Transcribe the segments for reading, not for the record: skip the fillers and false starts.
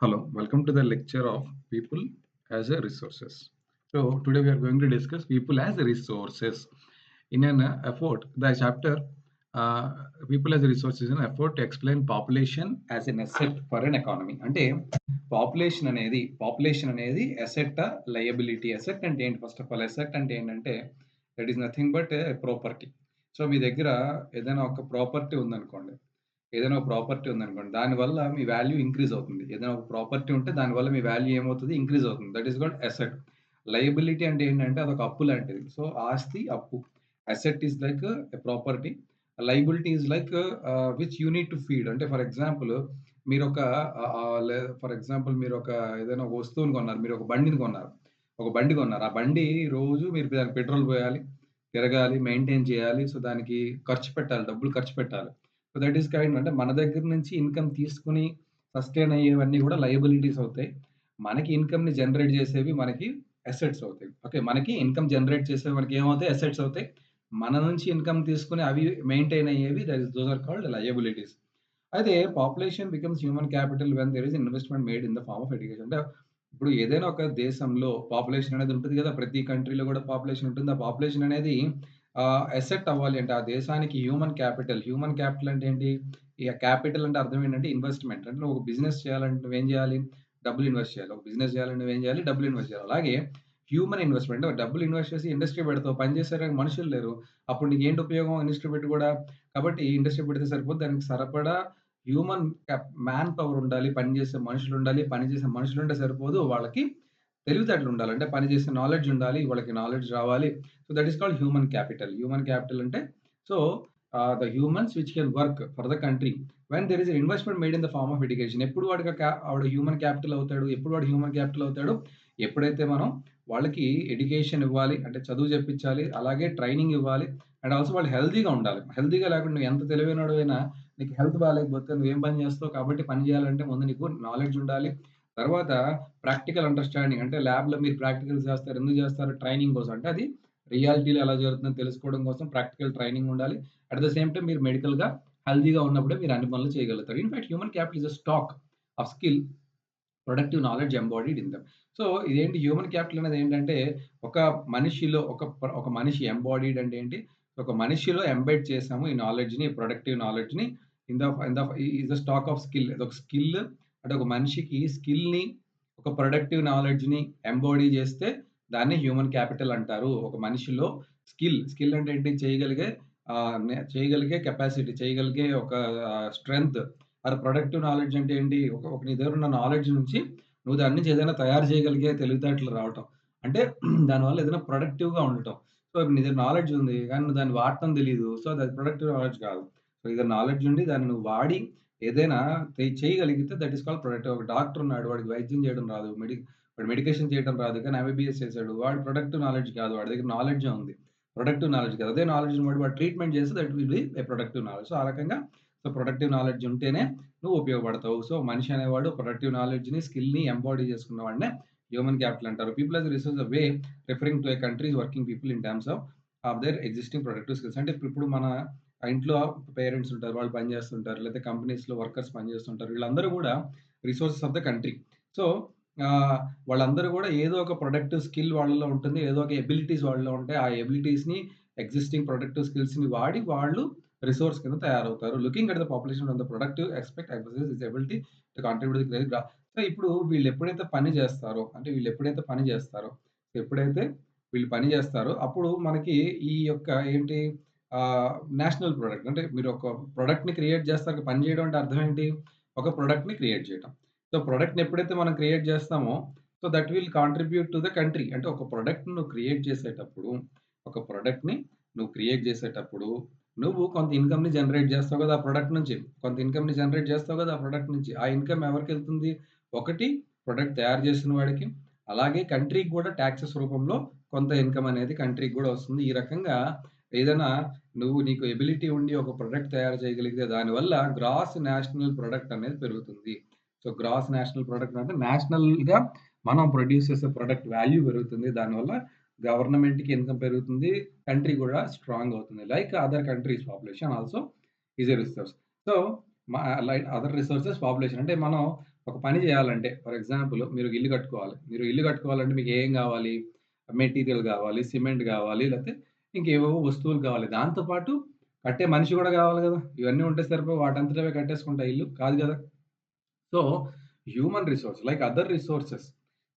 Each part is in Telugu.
Hello, welcome to the lecture of People as a Resources. So, today we are going to discuss People as Resources. In an effort, the chapter People as a Resource is an effort to explain population as an asset for an economy. అంటే పాపులేషన్ అనేది అసెట్ లయబిలిటీ అసెట్ అంటే ఏంటి ఫస్ట్ ఆఫ్ ఆల్ అసెట్ అంటే ఏంటంటే that is nothing but property. So మీ దగ్గర ఏదైనా ఒక ప్రాపర్టీ ఉందనుకోండి, ఏదైనా ఒక ప్రాపర్టీ ఉందనుకోండి. దానివల్ల మీ వాల్యూ ఇంక్రీజ్ అవుతుంది. ఏదైనా ఒక ప్రాపర్టీ ఉంటే దానివల్ల మీ వాల్యూ ఏమవుతది? ఇంక్రీజ్ అవుతుంది. That is called asset. Liability అంటే ఏంటంటే అదొక అప్పు లాంటిది. సో ఆస్తి, అప్పు. Asset is like a property. Liability is like which you need to feed. అంటే ఫర్ ఎగ్జాంపుల్ మీరొక ఫర్ ఎగ్జాంపుల్ మీరొక ఏదైనా ఒక వస్తువుని కొన్నారు. మీరొక బండిని కొన్నారు. ఒక బండి కొన్నారు. ఆ బండి రోజు మీరు దానికి పెట్రోల్ పోయాలి, తిరగాలి, మెయింటైన్ చేయాలి. సో దానికి ఖర్చు పెట్టాలి. డబ్బులు ఖర్చు పెట్టాలి. సో దట్ ఈస్ కైండ్ అంటే మన దగ్గర నుంచి ఇన్‌కమ్ తీసుకొని సస్టైన్ అయ్యేవన్నీ గూడా లయబిలిటీస్ అవుతాయి. మనకి ఇన్‌కమ్‌ని జనరేట్ చేసేవి మనకి అసెట్స్ అవుతాయి. ఓకే. మనకి ఇన్‌కమ్ జనరేట్ చేసేవి మనకి ఏమవుతాయి? అసెట్స్ అవుతాయి. మన నుంచి ఇన్‌కమ్ తీసుకొని అవి మెయింటైన్ అయ్యేవి దోస్ ఆర్ కాల్డ్ లయబిలిటీస్. అయితే population becomes human capital when there is investment made in the form of education. అంటే ఇప్పుడు ఏదైనా ఒక దేశంలో పాపులేషన్ అనేది ఉంటది గదా! ప్రతి కంట్రీలో గూడా పాపులేషన్ ఉంటుంది. ఆ పాపులేషన్ అనేది అసెట్ అవ్వాలి అంటే ఆ దేశానికి హ్యూమన్ క్యాపిటల్ అంటే ఏంటి? ఇగ క్యాపిటల్ అంటే అర్థం ఏంటంటే ఇన్వెస్ట్‌మెంట్. అంటే నువ్వు ఒక బిజినెస్ చేయాలంటే నువ్వేం చేయాలి? డబ్బులు ఇన్వెస్ట్ చేయాలి. ఒక బిజినెస్ చేయాలంటే నువ్వేం చేయాలి? డబ్బులు ఇన్వెస్ట్ చేయాలి. అలాగే హ్యూమన్ ఇన్వెస్ట్‌మెంట్ అంటే డబ్బులు ఇన్వెస్ట్ చేసి ఇండస్ట్రీ పెడతావు. పని చేసేడానికి మనుషులు లేరు. అప్పుడు నీకేంటి ఉపయోగం ఇండస్ట్రీ పెట్టి గూడా? కాబట్టి ఇండస్ట్రీ పెడితే సరిపోదు. దానికి సరిపడా హ్యూమన్ మ్యాన్ పవర్ ఉండాలి. పనిచేసే మనుషులుండాలి. పనిచేసే మనుషులుంటే సరిపోదు. వాళ్ళకి తెలివితేటలుండాలి. అంటే పని చేసే నాలెడ్జ్ ఉండాలి. వాళ్ళకి నాలెడ్జ్ రావాలి. So, that is called human capital. Human capital అంటే so, the humans which can work for the country when there is an investment made in the form of education. ఎప్పుడు వాడికి వాడు హ్యూమన్ క్యాపిటల్ అవుతాడు? ఎప్పుడు వాడు హ్యూమన్ క్యాపిటల్ అవుతాడు? ఎప్పుడైతే మనం వాళ్ళకి ఎడ్యుకేషన్ ఇవ్వాలి. అంటే చదువు చెప్పించాలి. అలాగే ట్రైనింగ్ ఇవ్వాలి. అండ్ ఆల్సో వాళ్ళు హెల్తీగా ఉండాలి. హెల్తీగా లేకుండా నువ్వు ఎంత తెలివైనోడివైనా నీకు హెల్త్ బాలేకపోతే నువ్వేం పని చేస్తావు? కాబట్టి పని చేయాలంటే ముందు నీకు నాలెడ్జ్ ఉండాలి. తర్వాత ప్రాక్టికల్ అండర్‌స్టాండింగ్ అంటే ల్యాబ్‌లో మీరు ప్రాక్టికల్స్ చేస్తారు. ఎందుకు చేస్తారు? ట్రైనింగ్ కోసం. అంటే అది రియాలిటీలో ఎలా జరుగుతుందో తెలుసుకోవడం కోసం ప్రాక్టికల్ ట్రైనింగ్ ఉండాలి. అట్ ద సేమ్ టైమ్ మీరు మెడికల్‌గా హెల్తీగా ఉన్నప్పుడే మీరు అన్ని పనులు చేయగలుగుతారు. In fact human capital is a stock of skill, productive knowledge embodied in them. So, ఇదేంటి హ్యూమన్ క్యాపిటల్ అనేది ఏంటంటే, ఒక మనిషిలో ఒక మనిషి ఎంబాడీడ్ అంటే ఏంటి? ఒక మనిషిలో ఎంబెడ్ చేసాము ఈ నాలెడ్జ్‌ని, ప్రొడక్టివ్ నాలెడ్జ్‌ని in the is the stock of skill. అదొక స్కిల్ అంటే ఒక మనిషికి స్కిల్‌ని, ఒక ప్రొడక్టివ్ నాలెడ్జ్‌ని ఎంబాడీ చేస్తే దాన్ని హ్యూమన్ క్యాపిటల్ అంటారు. ఒక మనిషిలో స్కిల్ అంటే ఏంటి? చేయగలిగే కెపాసిటీ, చేయగలిగే ఒక స్ట్రెంగ్త్. మరి ప్రొడక్టివ్ నాలెడ్జ్ అంటే ఏంటి? ఒక నీ దగ్గర ఉన్న నాలెడ్జ్ నుంచి నువ్వు దాని నుంచి ఏదైనా తయారు చేయగలిగే తెలివితేటలు రావటం. అంటే దానివల్ల ఏదైనా ప్రొడక్టివ్‌గా ఉండటం. సో, నీ దగ్గర నాలెడ్జ్ ఉంది. కానీ నువ్వు దాన్ని వాడటం తెలీదు. సో, అది ప్రొడక్టివ్ నాలెడ్జ్ కాదు. సో, నీ దగ్గర నాలెడ్జ్ ఉండి దాన్ని నువ్వు వాడి ఏదైనా చేయగలిగితే దట్ ఈస్ కాల్డ్ ప్రొడక్టివ్. ఒక డాక్టర్ ఉన్నాడు. వాడికి వైద్యం చేయడం రాదు. వాడు మెడికేషన్ చేయడం రాదు. కానీ ఎంబీబీఎస్ చేసాడు. వాడు ప్రొడక్టివ్ నాలెడ్జ్ కాదు. వాడి దగ్గర నాలెడ్జే ఉంది. ప్రొడక్టివ్ నాలెడ్జ్ కాదు. అదే నాలెడ్జ్‌ని వాడు ట్రీట్మెంట్ చేస్తే that will be a productive knowledge. So, ఆ రకంగా ప్రొడక్టివ్ నాలెడ్జ్ ఉంటేనే నువ్వు ఉపయోగపడతావు. సో, మనిషి అనేవాడు ప్రొడక్టివ్ నాలెడ్జ్‌ని, స్కిల్‌ని ఎంబాడీ చేసుకున్న వాడినే హ్యూమన్ క్యాపిటల్ అంటారు. People as resource we referring to a country's working people in terms of their existing productive skills. అంటే ఇప్పుడు మన ఇంట్లో పేరెంట్స్ ఉంటారు. వాళ్ళు పని చేస్తుంటారు. లేకపోతే కంపెనీస్‌లో వర్కర్స్ పని చేస్తుంటారు. వీళ్ళందరూ గూడా resources of the country. So, వాళ్ళందరూ గూడా ఏదో ఒక ప్రొడక్టివ్ స్కిల్ వాళ్ళలో ఉంటుంది. ఏదో ఒక ఎబిలిటీస్ వాళ్ళలో ఉంటాయి. ఆ ఎబిలిటీస్‌ని ఎగ్జిస్టింగ్ ప్రొడక్టివ్ స్కిల్స్‌ని వాడి వాళ్ళు రిసోర్స్ కింద తయారవుతారు. Looking at the population on the productive aspect emphasis his ability to contribute to the great. So, ఇప్పుడు వీళ్ళెప్పుడైతే పని జేస్తారో, అంటే వీళ్ళెప్పుడైతే పని జేస్తారో, ఎప్పుడైతే వీళ్ళు పని జేస్తారో, అప్పుడు మనకి ఈ యొక్క ఏంటి నేషనల్ ప్రొడక్ట్ అంటే మీరు ఒక ప్రొడక్ట్‌ని క్రియేట్ జేస్తారు. పని జేయడం అంటే అర్థం ఏంటి? ఒక ప్రొడక్ట్‌ని క్రియేట్ చేయటం. సో, ప్రొడక్ట్‌ని ఎప్పుడైతే మనం క్రియేట్ జేస్తామో, so, that will contribute to the country. అంటే ఒక ప్రొడక్ట్‌ని నువ్వు క్రియేట్ చేసేటప్పుడు, ఒక ప్రొడక్ట్‌ని నువ్వు క్రియేట్ చేసేటప్పుడు నువ్వు కొంత ఇన్‌కమ్‌ని జనరేట్ జేస్తావు గదా! ఆ ప్రొడక్ట్ నుంచి. కొంత ఇన్‌కమ్‌ని జనరేట్ జేస్తావు గదా! ఆ ప్రొడక్ట్ నుంచి. ఆ ఇన్‌కమ్ ఎవరికెళ్తుంది? ఒకటి ప్రొడక్ట్ తయారు చేసిన వాడికి, అలాగే కంట్రీకి గూడా టాక్సెస్ రూపంలో కొంత ఇన్‌కమ్ అనేది కంట్రీకి గూడా వస్తుంది. ఈ రకంగా ఏదైనా నీకు ఎబిలిటీ ఉండి ఒక ప్రొడక్ట్ తయారు చేయగలిగితే దానివల్ల గ్రాస్ నేషనల్ ప్రొడక్ట్ అనేది పెరుగుతుంది. సో, గ్రాస్ నేషనల్ ప్రొడక్ట్ అంటే నేషనల్‌గా మనం ప్రొడ్యూస్ చేసే ప్రొడక్ట్ వాల్యూ పెరుగుతుంది. దానివల్ల గవర్నమెంట్‌కి ఇన్‌కమ్ పెరుగుతుంది. కంట్రీ గూడా స్ట్రాంగ్ అవుతుంది. Like other countries population also is a resource. So, మ లైక్ అదర్ రిసోర్సెస్ పాపులేషన్ అంటే మనం ఒక పని చేయాలంటే ఫర్ ఎగ్జాంపుల్ మీరు ఇల్లు కట్టుకోవాలి. మీరు ఇల్లు కట్టుకోవాలంటే మీకు ఏం గావాలి? మెటీరియల్ గావాలి, సిమెంట్ గావాలి, లేతే ఇంకేవేవో వస్తువులు కావాలి. దాంతో పాటు కట్టే మనిషి గూడా గావాలి గదా! ఇవన్నీ ఉంటే సరిపోవు వాటంతట అవే కట్టేసుకుంటాయా ఇల్లు? కాదు గదా! So, human resource like other resources.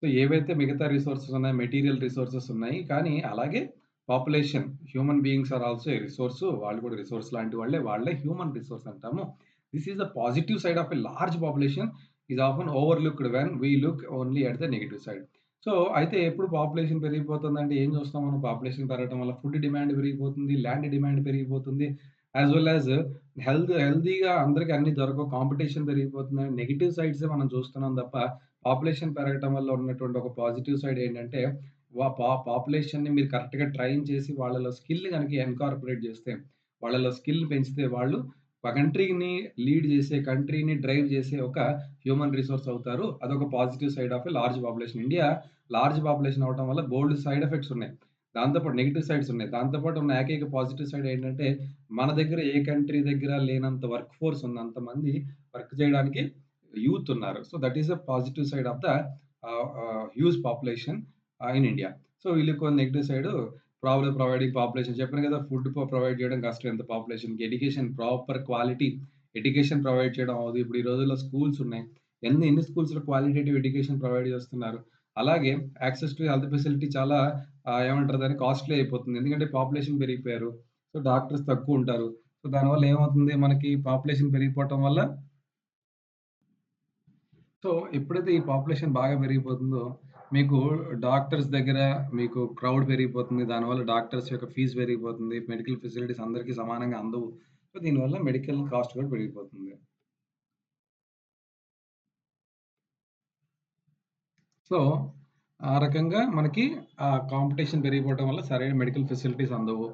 So, ఏవైతే మిగతా రిసోర్సెస్ ఉన్నాయో మెటీరియల్ రిసోర్సెస్ ఉన్నాయి. కానీ అలాగే population human beings are also a resource. వాళ్ళు కూడా రిసోర్స్ లాంటి వాళ్ళే. వాళ్ళే హ్యూమన్ రిసోర్స్ అంటాము. This is the positive side of a large population is often overlooked when we look only at the negative side. So, అయితే ఎప్పుడు పాపులేషన్ పెరిగిపోతుందంటే ఏం చూస్తాం మనం? పాపులేషన్ పెరగటం వల్ల ఫుడ్ డిమాండ్ పెరిగిపోతుంది. ల్యాండ్ డిమాండ్ పెరిగిపోతుంది. యాస్ వెల్ యాస్ హెల్తీగా అందరికి అన్నీ దొరకవు. కాంపిటీషన్ పెరిగిపోతుందని నెగెటివ్ సైడ్సే మనం చూస్తున్నాం తప్ప, పాపులేషన్ పెరగటం వల్ల ఉన్నటువంటి ఒక పాజిటివ్ సైడ్ ఏంటంటే, పాపులేషన్‌ని మీరు కరెక్ట్‌గా ట్రైన్ చేసి వాళ్ళలో స్కిల్ గనక ఎన్కార్పొరేట్ చేస్తే, వాళ్ళలో స్కిల్ పెంచితే వాళ్ళు కంట్రీని లీడ్ చేసే, కంట్రీని డ్రైవ్ చేసే ఒక హ్యూమన్ రిసోర్స్ అవుతారు. అదొక positive side of a large population. India large population అవ్వటం వల్ల బోలెడు సైడ్ ఎఫెక్ట్స్ ఉన్నాయి. దాంతో పాటు నెగెటివ్ సైడ్స్ ఉన్నాయి. దాంతో పాటు ఉన్న ఏకైక పాజిటివ్ సైడ్ ఏంటంటే, మన దగ్గర ఏ కంట్రీ దగ్గర లేనంత వర్క్ ఫోర్స్ ఉంది. అంతమంది వర్క్ చేయడానికి యూత్ ఉన్నారు. So, that is the positive side of the huge population in India. So, వీళ్ళకి నెగెటివ్ సైడు ప్రొవైడింగ్ పాపులేషన్ చెప్పాను కదా! ఫుడ్ ప్రొవైడ్ చేయడం కష్టం ఎంత పాపులేషన్‌కి. Education proper quality education provide చేయడం అవ్వదు. ఇప్పుడు ఈ రోజుల్లో స్కూల్స్ ఉన్నాయి. ఎన్ని స్కూల్స్‌లో క్వాలిటేటివ్ ఎడ్యుకేషన్ ప్రొవైడ్ చేస్తున్నారు. అలాగే యాక్సెస్ టు హెల్త్ ఫెసిలిటీ చాలా ఏమంటారు దాన్ని కాస్ట్‌లీ అయిపోతుంది. ఎందుకంటే పాపులేషన్ పెరిగిపోయారు. సో, డాక్టర్స్ తక్కువుంటారు. సో, దానివల్ల ఏమవుతుంది మనకి పాపులేషన్ పెరిగిపోవటం వల్ల సో, ఎప్పుడైతే ఈ పాపులేషన్ బాగా పెరిగిపోతుందో, మీకు డాక్టర్స్ దగ్గర మీకు క్రౌడ్ పెరిగిపోతుంది. దానివల్ల డాక్టర్స్ యొక్క ఫీస్ పెరిగిపోతుంది. మెడికల్ ఫెసిలిటీస్ అందరికీ సమానంగా అందవు. సో, దీనివల్ల మెడికల్ కాస్ట్ కూడా పెరిగిపోతుంది. సో, ఆ రకంగా మనకి కాంపిటీషన్ పెరిగిపోవటం వల్ల సరైన మెడికల్ ఫెసిలిటీస్ అందవు.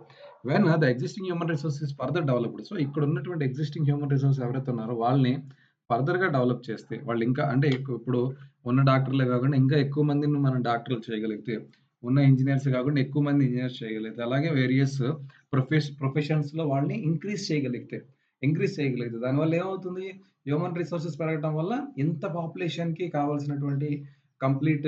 When the existing human resource is further developed. So, ఇక్కడున్నటువంటి ఎగ్జిస్టింగ్ హ్యూమన్ రిసోర్స్ ఎవరైతే ఉన్నారో వాళ్ళని ఫర్దర్‌గా డెవలప్ చేస్తే, వాళ్ళు ఇంకా అంటే ఇప్పుడు ఉన్న డాక్టర్లే కాకుండా ఇంకా ఎక్కువ మందిని మనం డాక్టర్లు చేయగలిగితే, ఉన్న ఇంజినీర్స్ కాకుండా ఎక్కువ మంది ఇంజినీర్స్ చేయగలిగితే, అలాగే వేరియస్ ప్రొఫెషన్స్‌లో వాళ్ళని ఇంక్రీజ్ చేయగలిగితే దానివల్ల ఏమవుతుంది? హ్యూమన్ రిసోర్సెస్ పెరగటం వల్ల ఇంత పాపులేషన్‌కి కావాల్సినటువంటి కంప్లీట్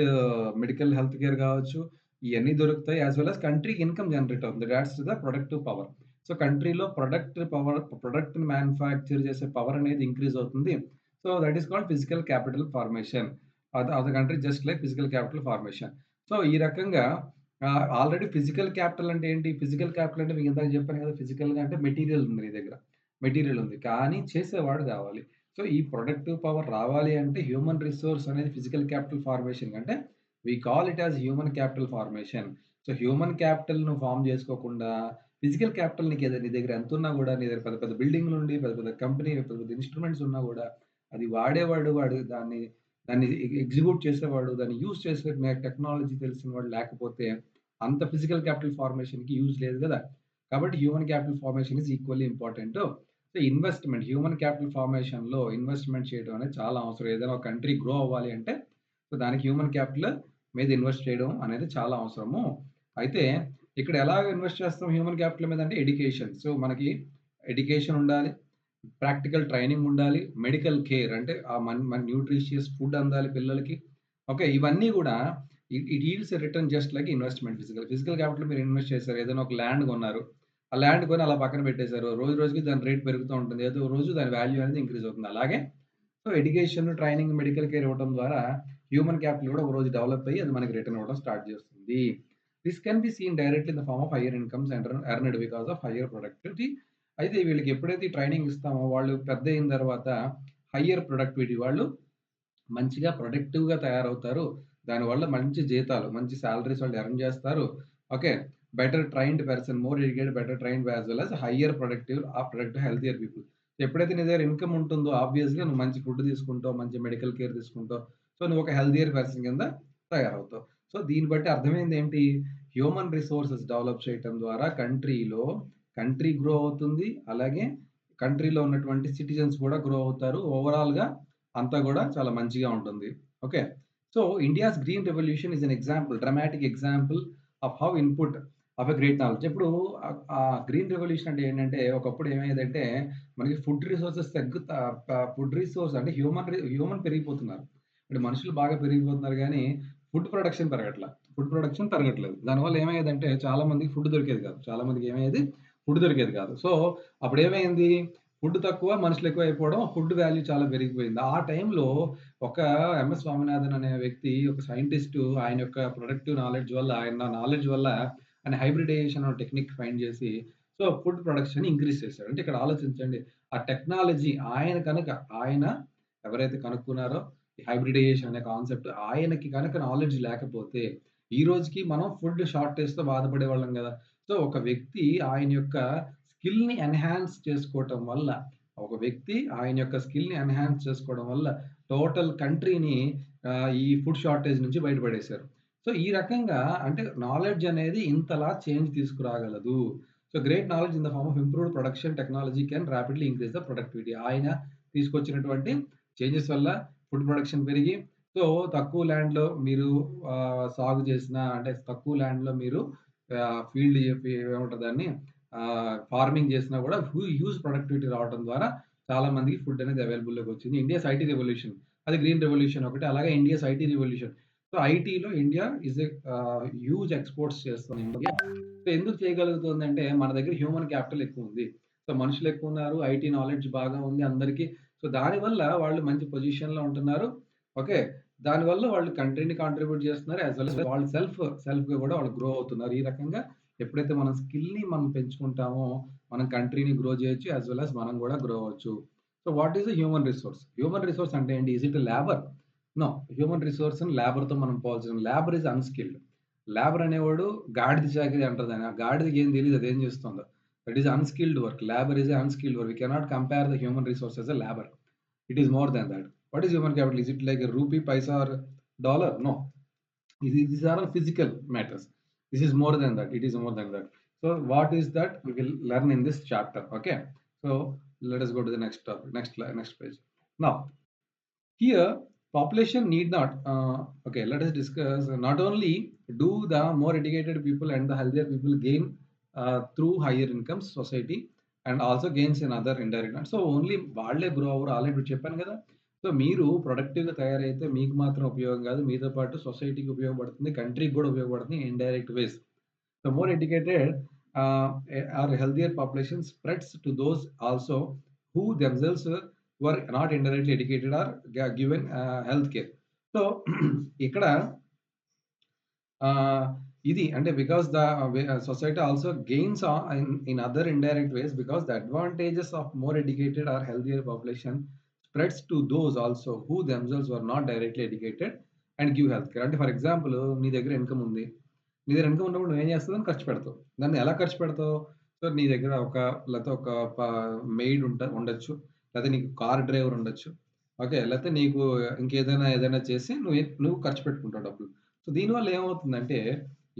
మెడికల్ హెల్త్ కేర్ గావచ్చు, ఇయన్నీ దొరుకుతాయి. యాస్ వెల్ యాస్ కంట్రీకి ఇన్‌కమ్ జనరేట్ అవుతుంది. Thoughts the productive power. So, కంట్రీలో ప్రొడక్ట్‌ని మ్యానుఫ్యాక్చర్ చేసే పవర్ అనేది ఇంక్రీజ్ అవుతుంది. So, that is called physical capital formation. Of the country just like physical capital formation. So, ఈ రకంగా ఆల్రెడీ ఫిజికల్ క్యాపిటల్ అంటే ఏంటి? ఫిజికల్ క్యాపిటల్ అంటే మీకు ఇందాక చెప్పాను కదా! ఫిజికల్‌గా అంటే మెటీరియల్ ఉంది నీ దగ్గర. మెటీరియల్ ఉంది. కానీ చేసేవాడు గావాలి. సో, ఈ ప్రొడక్టివ్ పవర్ రావాలి అంటే హ్యూమన్ రిసోర్స్ అనేది ఫిజికల్ క్యాపిటల్ ఫార్మేషన్ కంటే we call it as human capital formation. So, human క్యాపిటల్‌ను ఫార్మ్ చేసుకోకుండా ఫిజికల్ క్యాపిటల్ నీ దగ్గర ఎంతున్నా గూడా నీ దగ్గర పెద్ద పెద్ద బిల్డింగ్‌లుండి, పెద్ద పెద్ద కంపెనీ, పెద్ద పెద్ద ఇన్‌స్ట్రుమెంట్స్ ఉన్నా గూడా అది వాడు దాన్ని దాన్ని ఎగ్జిక్యూట్ చేసేవాడు, దాన్ని యూజ్ చేసే టెక్నాలజీ తెలిసినవాడు లేకపోతే అంత ఫిజికల్ క్యాపిటల్ ఫార్మేషన్‌కి యూజ్ లేదు గదా! కాబట్టి human capital formation is equally important. So, human capital ఫార్మేషన్‌లో ఇన్వెస్ట్‌మెంట్ చేయడం అనేది చాలా అవసరం. ఏదైనా ఒక కంట్రీ గ్రో అవ్వాలి అంటే, సో, దానికి హ్యూమన్ క్యాపిటల్ మీద ఇన్వెస్ట్ చేయడం అనేది చాలా అవసరము. అయితే ఇక్కడ ఎలాగ ఇన్వెస్ట్ చేస్తాం హ్యూమన్ క్యాపిటల్ మీద అంటే ఎడ్యుకేషన్. సో, మనకి ఎడ్యుకేషన్ ఉండాలి. ప్రాక్టికల్ ట్రైనింగ్ ఉండాలి. మెడికల్ కేర్ అంటే మన న్యూట్రిషియస్ ఫుడ్ అందాలి పిల్లలకి. ఓకే. ఇవన్నీ గూడా it yields a return just like investment physical capital మీరు ఇన్వెస్ట్ చేశారు. ఏదైనా ఒక ల్యాండ్ కొన్నారు. ఆ ల్యాండ్ కొని అలా పక్కన పెట్టేసారు. రోజు రోజుకి దాని రేట్ పెరుగుతూ ఉంటుంది. ఏదో రోజు దాని వాల్యూ అనేది ఇంక్రీజ్ అవుతుంది. అలాగే so, education, training, medical care ఇవ్వటం ద్వారా హ్యూమన్ క్యాపిటల్ కూడా ఒకరోజు డెవలప్ అయ్యి అది మనకి రిటర్న్ ఇవ్వడం స్టార్ట్ చేస్తుంది. This can be seen directly in the form of higher incomes earned because of higher productivity. అయితే వీళ్ళకి ఎప్పుడైతే ఈ ట్రైనింగ్ ఇస్తామో వాళ్ళు పెద్దయిన తర్వాత హైయర్ ప్రొడక్టివిటీ వాళ్ళు మంచిగా ప్రొడక్టివ్‌గా తయారవుతారు. దానివల్ల మంచి జీతాలు, మంచి సాలరీస్ వాళ్ళు ఎర్న్ చేస్తారు. Okay. Better trained person, more educated, better trained as well as higher productive healthier people. ఎప్పుడైతే నీ దగ్గర ఇన్‌కమ్ ఉంటుందో ఆబ్వియస్‌గా నువ్వు మంచి ఫుడ్ తీసుకుంటావు, మంచి మెడికల్ కేర్ తీసుకుంటావు. సో, నువ్వు ఒక హెల్తియర్ పర్సన్ కింద తయారవుతావు. సో, దీన్ని బట్టి అర్థమైందేంటి? హ్యూమన్ రిసోర్సెస్ డెవలప్ చేయటం ద్వారా కంట్రీ గ్రో అవుతుంది. అలాగే కంట్రీలో ఉన్నటువంటి సిటిజన్స్ కూడా గ్రో అవుతారు. ఓవరాల్‌గా అంతా గూడా చాలా మంచిగా ఉంటుంది. Okay. So, India's green revolution is an example, dramatic example of how input of a great knowledge. ఇప్పుడు గ్రీన్ రెవల్యూషన్ అంటే ఏంటంటే, ఒకప్పుడు ఏమయ్యేదంటే, మనకి ఫుడ్ రిసోర్సెస్ తగ్గుతా ఫుడ్ రిసోర్స్ అంటే హ్యూమన్ పెరిగిపోతున్నారు. అంటే మనుషులు బాగా పెరిగిపోతున్నారు గానీ, ఫుడ్ ప్రొడక్షన్ పెరగట్ల. ఫుడ్ ప్రొడక్షన్ పెరగట్లేదు. దానివల్ల ఏమయ్యేదంటే, చాలా మందికి ఫుడ్ దొరికేది కాదు. చాలా మందికి ఏమయ్యేది? ఫుడ్ దొరికేది కాదు. సో, అప్పుడేమైంది? ఫుడ్ తక్కువ, మనుషులు ఎక్కువైపోవడం, ఫుడ్ వాల్యూ చాలా పెరిగిపోయింది. ఆ టైంలో ఒక ఎంఎస్ స్వామినాథన్ అనే వ్యక్తి, ఒక సైంటిస్టు ఆయన యొక్క ప్రొడక్టివ్ నాలెడ్జ్ వల్ల, ఆయన నాలెడ్జ్ వల్ల ఆయన హైబ్రిడైజేషన్ అనే టెక్నిక్ ఫైండ్ చేసి, సో, ఫుడ్ ప్రొడక్షన్‌ని ఇంక్రీజ్ చేశాడు. అంటే ఇక్కడ ఆలోచించండి. ఆ టెక్నాలజీ ఆయన ఎవరైతే కనుక్కున్నారో ఈ హైబ్రిడైజేషన్ అనే కాన్సెప్ట్ ఆయనకి గనక నాలెడ్జ్ లేకపోతే, ఈ రోజుకి మనం ఫుడ్ షార్టేజ్‌తో బాధపడేవాళ్ళం గదా! సో, ఒక వ్యక్తి ఆయన యొక్క స్కిల్‌ని ఎన్హాన్స్ చేసుకోవటం వల్ల, ఒక వ్యక్తి ఆయన యొక్క స్కిల్‌ని ఎన్హాన్స్ చేసుకోవడం వల్ల టోటల్ కంట్రీని ఈ ఫుడ్ షార్టేజ్ నుంచి బయటపడేశారు. సో, ఈ రకంగా అంటే నాలెడ్జ్ అనేది ఇంతలా చేంజ్ తీసుకురాగలదు. So, great knowledge in the form of improved production technology can rapidly increase the productivity. ఆయన తీసుకొచ్చినటువంటి చేంజెస్ వల్ల ఫుడ్ ప్రొడక్షన్ పెరిగి, సో, తక్కువ ల్యాండ్‌లో మీరు సాగు చేసిన అంటే తక్కువ ల్యాండ్‌లో మీరు ఫీల్డ్ ఏమంటారు దాన్ని ఫార్మింగ్ చేసినా కూడా హ్యూజ్ ప్రొడక్టివిటీ రావడం ద్వారా చాలా మందికి ఫుడ్ అనేది అవైలబుల్‌లోకి వచ్చింది. ఇండియాస్ ఐటీ రివల్యూషన్ అది గ్రీన్ రెవల్యూషన్ ఒకటి. అలాగే ఇండియాస్ ఐటీ రివల్యూషన్. సో, ఐటీలో India is a huge exports చేస్తుంది ఇండియా. సో, ఎందుకు చేయగలుగుతుందంటే మన దగ్గర హ్యూమన్ క్యాపిటల్ ఎక్కువుంది. సో, మనుషులు ఎక్కువున్నారు. ఐటీ నాలెడ్జ్ బాగా ఉంది అందరికి. సో, దానివల్ల వాళ్ళు మంచి పొజిషన్‌లో ఉంటున్నారు. ఓకే. దానివల్ల వాళ్ళు కంట్రీని కాంట్రిబ్యూట్ చేస్తున్నారు. యాస్ వెల్ యాస్ వాళ్ళు సెల్ఫ్‌గా కూడా వాళ్ళు గ్రో అవుతున్నారు. ఈ రకంగా ఎప్పుడైతే మన స్కిల్‌ని మనం పెంచుకుంటామో, మనం కంట్రీని గ్రో చేయొచ్చు. యాస్ వెల్ యాస్ మనం కూడా గ్రో అవ్వచ్చు. So, what is the human resource? Human resource అంటే ఏంటి? Is it labour? No. Human రిసోర్స్‌ని లేబర్‌తో మనం పోల్చలేం. Labour is unskilled. లేబర్ అనేవాడు గాడిద చాకిరీ అంటారు దాన్ని. ఆ గాడిదకి ఏం తెలీదు అదేం చేస్తుందో. That is unskilled work. Labour is a unskilled work. We cannot compare the human resource as a labour. It is more than that. What is human capital? Is it like a rupee, paisa, or dollar? No. These are all physical matters. This is more than that. It is more than that. So, what is that? We will learn in this chapter. Okay. So, let us go to the next topic, next page. Now, here, population need not. Okay, let us discuss. Not only do the more educated people and the healthier people gain through higher incomes, society, and also gains in other indirect. So only వాళ్ళే గ్రో అవ్వరు ఆల్రెడీ ఇప్పుడు చెప్పాను కదా. సో మీరు ప్రొడక్టివ్‌గా తయారైతే మీకు మాత్రం ఉపయోగం కాదు. మీతో పాటు సొసైటీకి ఉపయోగపడుతుంది. కంట్రీకి కూడా ఉపయోగపడుతుంది indirect ways. The more educated or healthier population spreads to those also who themselves were not indirectly educated or given health care. So, ఇక్కడ ఇది అంటే because the society also gains in other indirect ways because the advantages of more educated or healthier population spreads to those also who themselves were not directly educated and give health care. అంటే ఫర్ ఎగ్జాంపుల్ నీ దగ్గర ఇన్కమ్ ఉంది. నీ దగ్గర ఇన్కమ్ ఉన్నప్పుడు నువ్వేం చేస్తావు? దాన్ని ఖర్చు పెడతావు. దాన్ని ఎలా ఖర్చు పెడతావు? సో, నీ దగ్గర లేతే ఒక ప మెయిడ్ ఉండొచ్చు. లేతే నీకు కార్ డ్రైవర్ ఉండొచ్చు. ఓకే. లేతే నీకు ఏదైనా చేసి నువ్వు ఖర్చు పెట్టుకుంటావు డబ్బులు. సో, దీనివల్ల ఏమవుతుందంటే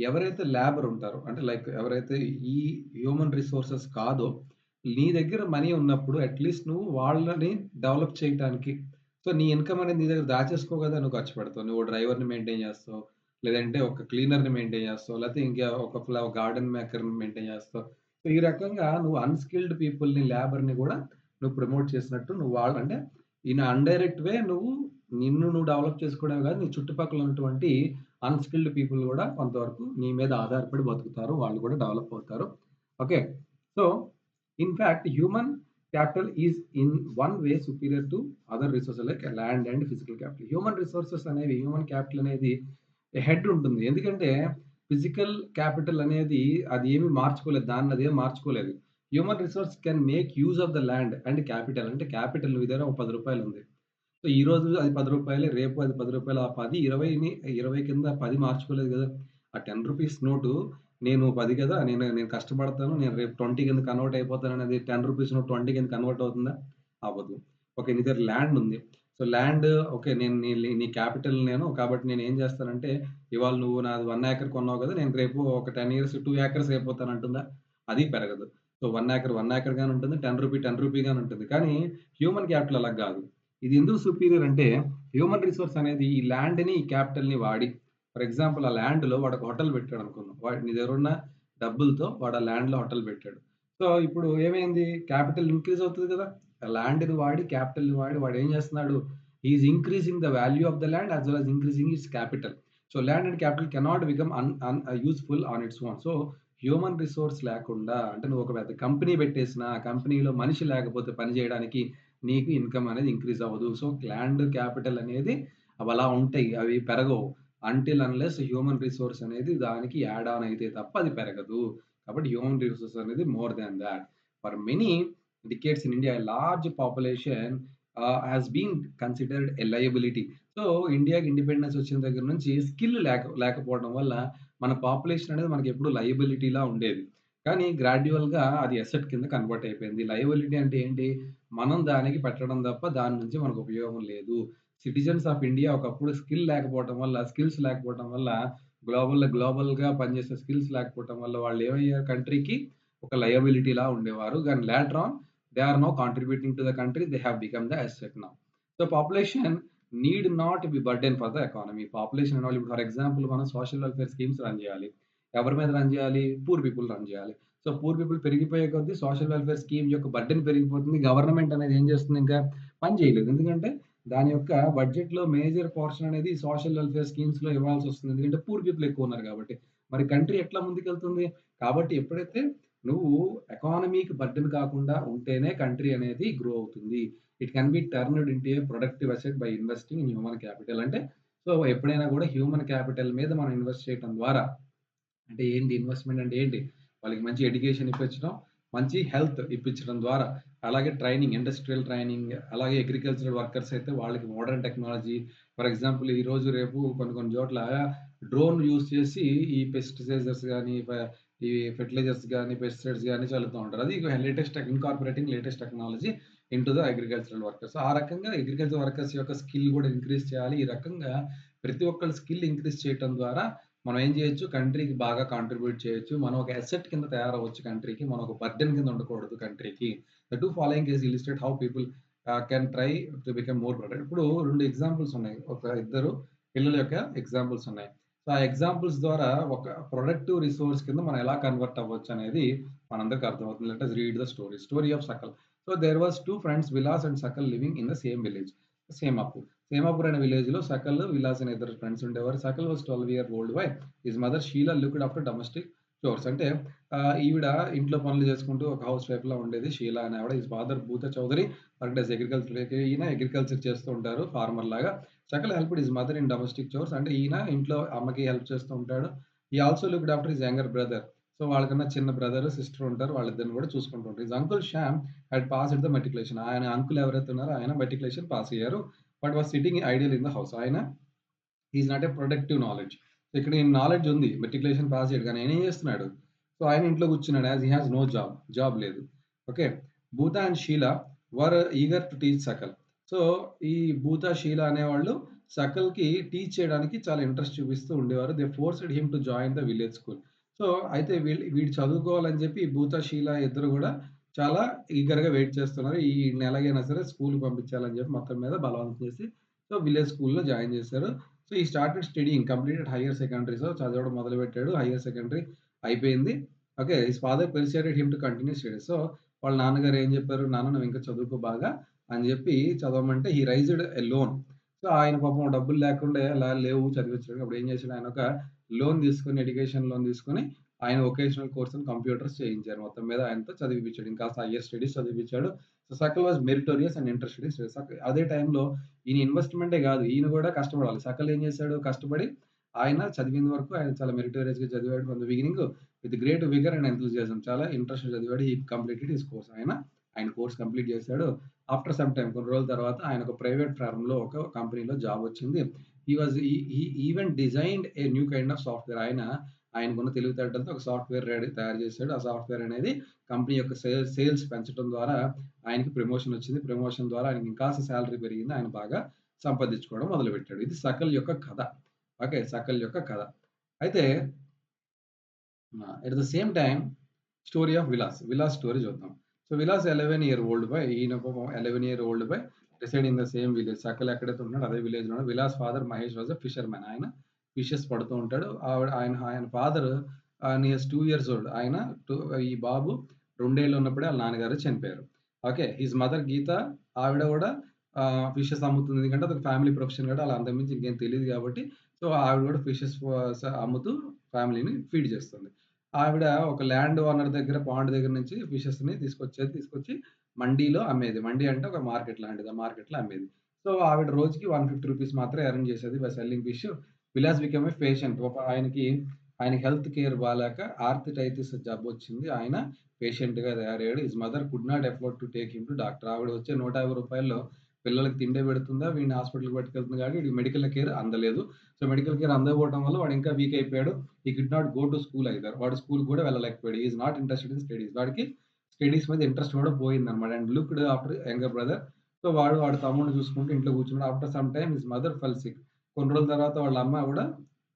ఎవరైతే లేబర్ ఉంటారో అంటే లైక్ ఎవరైతే ఈ హ్యూమన్ రిసోర్సెస్ కాదో నీ దగ్గర మనీ ఉన్నప్పుడు అట్‌లీస్ట్ నువ్వు వాళ్ళని డెవలప్ చేయటానికి సో, నీ ఇన్కమ్ అనేది నీ దగ్గర దాచేసుకో కదా! నువ్వు ఖర్చు పెడతావు. నువ్వు డ్రైవర్‌ని మెయింటైన్ చేస్తావు. లేదంటే ఒక క్లీనర్‌ని మెయింటైన్ చేస్తావు. లేతే ఇంకా ఒక గార్డెన్ మేకర్‌ని మెయింటైన్ చేస్తావు. సో, ఈ రకంగా నువ్వు అన్‌స్కిల్డ్ పీపుల్‌ని, లేబర్‌ని గూడా నువ్వు ప్రమోట్ చేసినట్టు నువ్వు అంటే ఇన్ అన్‌డైరెక్ట్ వే నిన్ను డెవలప్ చేసుకోవడమే కాదు, నీ చుట్టుపక్కల ఉన్నటువంటి అన్‌స్కిల్డ్ పీపుల్ గూడా కొంతవరకు నీ మీద ఆధారపడి బతుకుతారు. వాళ్ళు కూడా డెవలప్ అవుతారు. Okay. So, in fact human capital is in one way superior to other resources like land and physical capital. Human capital అనేది హెడ్ ఉంటుంది. ఎందుకంటే ఫిజికల్ క్యాపిటల్ అనేది అది ఏమి మార్చుకోలేదు. దాన్నదేం మార్చుకోలేదు. Human resource can make use of the land and capital. అంటే క్యాపిటల్ నీ దగ్గర ఒక రూ. 10 ఉంది. సో, ఈరోజు అది రూ. 10 రేపు అది రూ. 10 ఆ 10 20ని 20 కింద 10 మార్చుకోలేదు గదా! ఆ రూ. 10 నోటు నేను 10 కదా! నేను కష్టపడతాను. నేను రేపు 20 కింద కన్వర్ట్ అయిపోతాననేది రూ. 10 నోట్ 20 కింద కన్వర్ట్ అవుతుందా? అవ్వదు. ఓకే. నీ దగ్గర ల్యాండ్ ఉంది. So, land okay. నేను నీ క్యాపిటల్ కాబట్టి నేనేం చేస్తానంటే ఇవాళ నువ్వు నాది 1 ఏకర్ కొన్నావు కదా! నేను రేపు ఒక 10 ఇయర్స్ 2 ఏకర్స్ అయిపోతానంటుందా? అది పెరగదు. సో, 1 ఏకర్ 1 ఏకర్ గానే ఉంటుంది. రూ. 10 గానే ఉంటుంది. కానీ హ్యూమన్ క్యాపిటల్ అలా గాదు. ఇది ఎందుకు సుపీరియర్ అంటే హ్యూమన్ రిసోర్స్ అనేది ఈ ల్యాండ్‌ని, ఈ క్యాపిటల్‌ని వాడి ఫర్ ఎగ్జాంపుల్ ఆ ల్యాండ్‌లో వాడొక హోటల్ పెట్టాడనుకుందాం. నీ దగ్గరున్న డబ్బులతో వాడు ఆ ల్యాండ్‌లో హోటల్ పెట్టాడు. సో, ఇప్పుడు ఏమైంది? క్యాపిటల్ ఇంక్రీజ్ అవుతది కదా! ఆ ల్యాండ్‌ని వాడి, క్యాపిటల్‌ని వాడి వాడేం చేస్తున్నాడు? He is increasing the value of the land as well as increasing its capital. So, land and capital cannot become useful on its own. So, human resource లేకుండా అంటే నువ్వు ఒక పెద్ద కంపెనీ పెట్టేసినా, ఆ కంపెనీలో మనిషి లేకపోతే పని చేయడానికి నీకు ఇన్‌కమ్ అనేది ఇంక్రీజ్ అవ్వదు. సో, ల్యాండ్ క్యాపిటల్ అనేది అవలా ఉంటాయి. అవి పెరగవు. అంటిల్ అన్‌లెస్ హ్యూమన్ రిసోర్స్ అనేది దానికి యాడ్ ఆన్ అయితే తప్ప అది పెరగదు. కాబట్టి హ్యూమన్ రిసోర్స్ అనేది more than that. For many decades in India a large population has been considered a liability. So, ఇండియాకి ఇండిపెండెన్స్ వచ్చిన దగ్గర నుంచి స్కిల్ లేకపోవడం వల్ల మన పాపులేషన్ అనేది మనకెప్పుడు లయబిలిటీలా ఉండేది. కానీ గ్రాడ్యుయల్‌గా అది అసెట్ కింద కన్వర్ట్ అయిపోయింది. లయబిలిటీ అంటే ఏంటి? మనం దానికి పెట్టడం తప్ప దాని నుంచి మనకు ఉపయోగం లేదు. సిటిజన్స్ ఆఫ్ ఇండియా ఒకప్పుడు స్కిల్స్ లేకపోవటం వల్ల గ్లోబల్‌గా పనిచేసే స్కిల్స్ లేకపోవటం వల్ల వాళ్ళేమయ్యారు కంట్రీకి ఒక లయబిలిటీలా ఉండేవారు. గానీ later on they are now contributing to the country. They have become the asset now. So, population need not be burden for the economy. Population అనేవాళ్ళు ఇప్పుడు ఫర్ ఎగ్జాంపుల్ మనం సోషల్ వెల్‌ఫేర్ స్కీమ్స్ రన్ జేయాలి. ఎవరి మీద రన్ జేయాలి? పూర్ పీపుల్ రన్ జేయాలి. సో, పూర్ పీపుల్ పెరిగిపోయే కొద్దీ సోషల్ వెల్‌ఫేర్ స్కీమ్ యొక్క బర్డెన్ పెరిగిపోతుంది. గవర్నమెంట్ అనేది ఏం చేస్తుంది ఇంకా పని చేయలేదు. ఎందుకంటే దాని యొక్క బడ్జెట్‌లో మేజర్ పోర్షన్ అనేది సోషల్ వెల్‌ఫేర్ స్కీమ్స్‌లో ఇవ్వాల్సొస్తుంది. ఎందుకంటే పూర్ పీపుల్ ఎక్కువున్నారు కాబట్టి. మరి కంట్రీ ఎట్లా ముందుకెళ్తుంది? కాబట్టి ఎప్పుడైతే నువ్వు ఎకానమీకి బర్డెన్ కాకుండా ఉంటేనే కంట్రీ అనేది గ్రో అవుతుంది. It can be turned into a productive asset by investing in human capital. అంటే సో, ఎప్పుడైనా గూడా హ్యూమన్ క్యాపిటల్ మీద మనం ఇన్వెస్ట్ చేయటం ద్వారా అంటే ఏంటి? ఇన్వెస్ట్‌మెంట్ అంటే ఏంటి? వాళ్ళకి మంచి ఎడ్యుకేషన్ ఇప్పించడం, మంచి హెల్త్ ఇప్పించడం ద్వారా, అలాగే ట్రైనింగ్, ఇండస్ట్రియల్ ట్రైనింగ్, అలాగే అగ్రికల్చరల్ వర్కర్స్ అయితే వాళ్ళకి మోడర్న్ టెక్నాలజీ ఫర్ ఎగ్జాంపుల్ ఈరోజు రేపు కొన్ని కొన్ని చోట్ల డ్రోన్ యూజ్ చేసి ఈ పెస్టిసైజర్స్ గాని, ఈ ఫెర్టిలైజర్స్ గాని, పెస్టిసైడ్స్ గాని చల్లుతూ ఉంటారు. అది incorporating latest technology into the agricultural workers. ఆ రకంగా అగ్రికల్చర్ వర్కర్స్ యొక్క స్కిల్ గూడా ఇంక్రీజ్ చేయాలి. ఈ రకంగా ప్రతి ఒక్కళ్ళ స్కిల్ ఇంక్రీజ్ చేయటం ద్వారా మనం ఏం చేయొచ్చు? కంట్రీకి బాగా కాంట్రిబ్యూట్ చేయొచ్చు. మనం ఒక అసెట్ కింద తయారవ్వచ్చు కంట్రీకి. మనం ఒక బర్డెన్ కింద ఉండకూడదు కంట్రీకి. The two following case illustrate how people can try to become more productive. ఇప్పుడు 2 ఎగ్జాంపుల్స్ ఉన్నాయి. ఇద్దరు పిల్లల యొక్క ఎగ్జాంపుల్స్ ఉన్నాయి. సో, ఆ ఎగ్జాంపుల్స్ ద్వారా ఒక ప్రొడక్టివ్ రిసోర్స్ కింద మనం ఎలా కన్వర్ట్ అవ్వచ్చనేది మనందరికి అర్థమవుతుంది. Let us read the story. Story of Sakal. So, there was 2 friends Vilas and Sakal living in the same village. Semapur. Semapur అనే విలేజ్‌లో సకల్, విలాస్ అనే ఇద్దరు ఫ్రెండ్స్ ఉండేవారు. Sakal was 12 year old boy. His mother Sheela looked after domestic chores. అంటే ఈవిడ ఇంట్లో పనులు చేసుకుంటూ ఒక హౌస్ వైఫ్‌లా ఉండేది షీలా అనే ఆవిడ. His father Buta Chaudhary worked as agriculture. ఈయన అగ్రికల్చర్ చేస్తూ ఉంటారు ఫార్మర్ లాగా. Sakal helped his mother in domestic chores. అంటే ఈయన ఇంట్లో అమ్మకి హెల్ప్ చేస్తూ ఉంటాడు. He also looked after his younger brother. So, వాళ్ళకన్నా చిన్న బ్రదర్, సిస్టర్ ఉంటారు. వాళ్ళిద్దరిని కూడా చూసుకుంటూ ఉంటారు. His uncle Shyam had passed the matriculation. ఆయన అంకుల్ ఎవరైతే ఉన్నారో ఆయన మెట్రికులేషన్ పాస్ అయ్యారు. But was sitting ideal in the house. ఆయన he is not a productive knowledge. ఇక్కడ ఈయన నాలెడ్జ్ ఉంది. మెట్రికులేషన్ పాస్ అయ్యాడు. కానీ ఆయన ఏం చేస్తున్నాడు? సో, ఆయన ఇంట్లో కూర్చున్నాడు. As he has no job. Job లేదు. Okay. Buta and Sheela were eager to teach Sakal. So, ఈ భూత, షీల అనేవాళ్ళు సకల్‌కి టీచ్ చేయడానికి చాలా ఇంట్రెస్ట్ చూపిస్తూ ఉండేవారు. They forced him to join the village school. So, అయితే వీడు చదువుకోవాలని చెప్పి ఈ భూత, షీల ఇద్దరు గూడా చాలా ఈగర్‌గా వెయిట్ చేస్తున్నారు. ఈడిని ఎలాగైనా సరే స్కూల్‌కి పంపించాలని చెప్పి మొత్తం మీద బలవంతం చేసి సో, విలేజ్ స్కూల్‌లో జాయిన్ చేశారు. So, he started studying completed higher secondary. So, చదవడం మొదలుపెట్టాడు. హైర్ సెకండరీ అయిపోయింది. Okay. His father persuaded him to continue studies. So, వాళ్ళ నాన్నగారు ఏం చెప్పారు? "నాన్న నువ్వు ఇంకా చదువుకో బాగా" అని చెప్పి చదవమంటే హి రైజ్డ్ ఎ లోన్. సో, ఆయన పాపం డబ్బులు లేకుండా ఎలా లేవు చదివించడానికి. అప్పుడు ఏం చేసాడు ఆయన ఒక లోన్ తీసుకొని ఎడ్యుకేషన్ లోన్ తీసుకొని ఆయన వొకేషనల్ కోర్స్ ఇన్ కంప్యూటర్స్ చేయించారు. మొత్తం మీద ఆయనతో చదివిపించాడు. ఇంకాస్త హైయర్ స్టడీస్ చదివిపించాడు. So, Sakal was meritorious and interested in studies. అదే టైంలో ఈయన ఇన్వెస్ట్‌మెంటే గాదు. ఈయన గూడా కష్టపడాలి. సకల్ ఏం జేశాడు? కష్టపడి ఆయన చదివిన వరకు ఆయన చాలా మెరిటోరియస్‌గా చదివాడు. From the beginning with great vigour and enthusiasm. చాలా ఇంట్రెస్ట్‌గా చదివాడు. హి కంప్లీటెడ్ హిస్ కోర్స్. ఆయన కోర్స్ కంప్లీట్ జేశాడు. ఆఫ్టర్ సమ్ టైమ్ కొన్ని రోజుల తర్వాత ఆయన ఒక ప్రైవేట్ ఫర్మ్‌లో ఒక కంపెనీలో జాబ్ వచ్చింది. He even designed a new kind of software. ఆయనకున్న తెలివితేటలతో ఒక సాఫ్ట్‌వేర్ తయారు చేశాడు. ఆ సాఫ్ట్‌వేర్ అనేది కంపెనీ యొక్క సేల్స్ పెంచడం ద్వారా ఆయనకి ప్రమోషన్ వచ్చింది. ప్రమోషన్ ద్వారా ఆయనకి ఇంకాస్త సాలరీ పెరిగింది. ఆయన బాగా సంపాదించుకోవడం మొదలుపెట్టాడు. ఇది సకల్ యొక్క కథ. ఓకే. సకల్ యొక్క కథ. అయితే at the same time story of Vilas. Vilas story చూద్దాం. So, Vilas 11 year old boy. ఈయన పాపం 11 year old boy reside in the same village. Sakal ఎక్కడైతే ఉంటున్నాడో అదే విలేజ్‌లో ఉన్నాడు. Vilas father Mahesh was a fisherman. ఆయన ఫిషెస్ పడుతూ ఉంటాడు. ఆయన father and he has 2 years old. ఆయన టు ఈ బాబు 2 ఏళ్ళు ఉన్నప్పుడే ఆళ్ళ నాన్నగారు చనిపోయారు. ఓకే. హిస్ మదర్ గీత ఆవిడ గూడా ఫిషెస్ అమ్ముతుంది. ఎందుకంటే అదొక ఫ్యామిలీ ప్రొఫెషన్ గదా! అలా అంతకు మించి ఇంకేం తెలీదు గాబట్టి, సో, ఆవిడ గూడా ఫిషెస్ అమ్ముతూ ఫ్యామిలీని ఫీడ్ చేస్తుంది. ఆవిడ ఒక ల్యాండ్ ఓనర్ దగ్గర పాండ్ దగ్గర నుంచి ఫిషెస్‌ని తీసుకొచ్చి మండీలో అమ్మేది. మండీ అంటే ఒక మార్కెట్ లాంటిది. ఆ మార్కెట్‌లో అమ్మేది. సో, ఆవిడ రోజుకి రూ. 150 మాత్రమే ఎర్న్ చేసేది by selling fish. Vilas became a patient. ఆయనకి హెల్త్ కేర్ బాలేక ఆర్థరైటిస్ జబ్బొచ్చింది. ఆయన పేషెంట్‌గా తయారయ్యాడు. His mother could not afford to take him to doctor. ఆవిడ వచ్చే రూ. 150లో పిల్లలకి తిండే పెడుతుందా, వీడిని హాస్పిటల్‌కి పట్టుకెళ్తుంది కాబట్టి వీడికి మెడికల్ కేర్ అందలేదు. సో, మెడికల్ కేర్ అందకపోవడం వల్ల వాడు ఇంకా వీక్ అయిపోయాడు. He could not go to school either. వాడు స్కూల్‌కి కూడా వెళ్ళలేకపోయాడు. He is not interested in studies. వాడికి స్టడీస్ మీద ఇంట్రెస్ట్ కూడా పోయిందన్నమాట. And looked after younger brother. So, వాడి తమ్ముడిని చూసుకుంటూ ఇంట్లో కూర్చున్నాడు. After some time his mother fell sick. కొన్ని రోజుల తర్వాత వాళ్ళ అమ్మ కూడా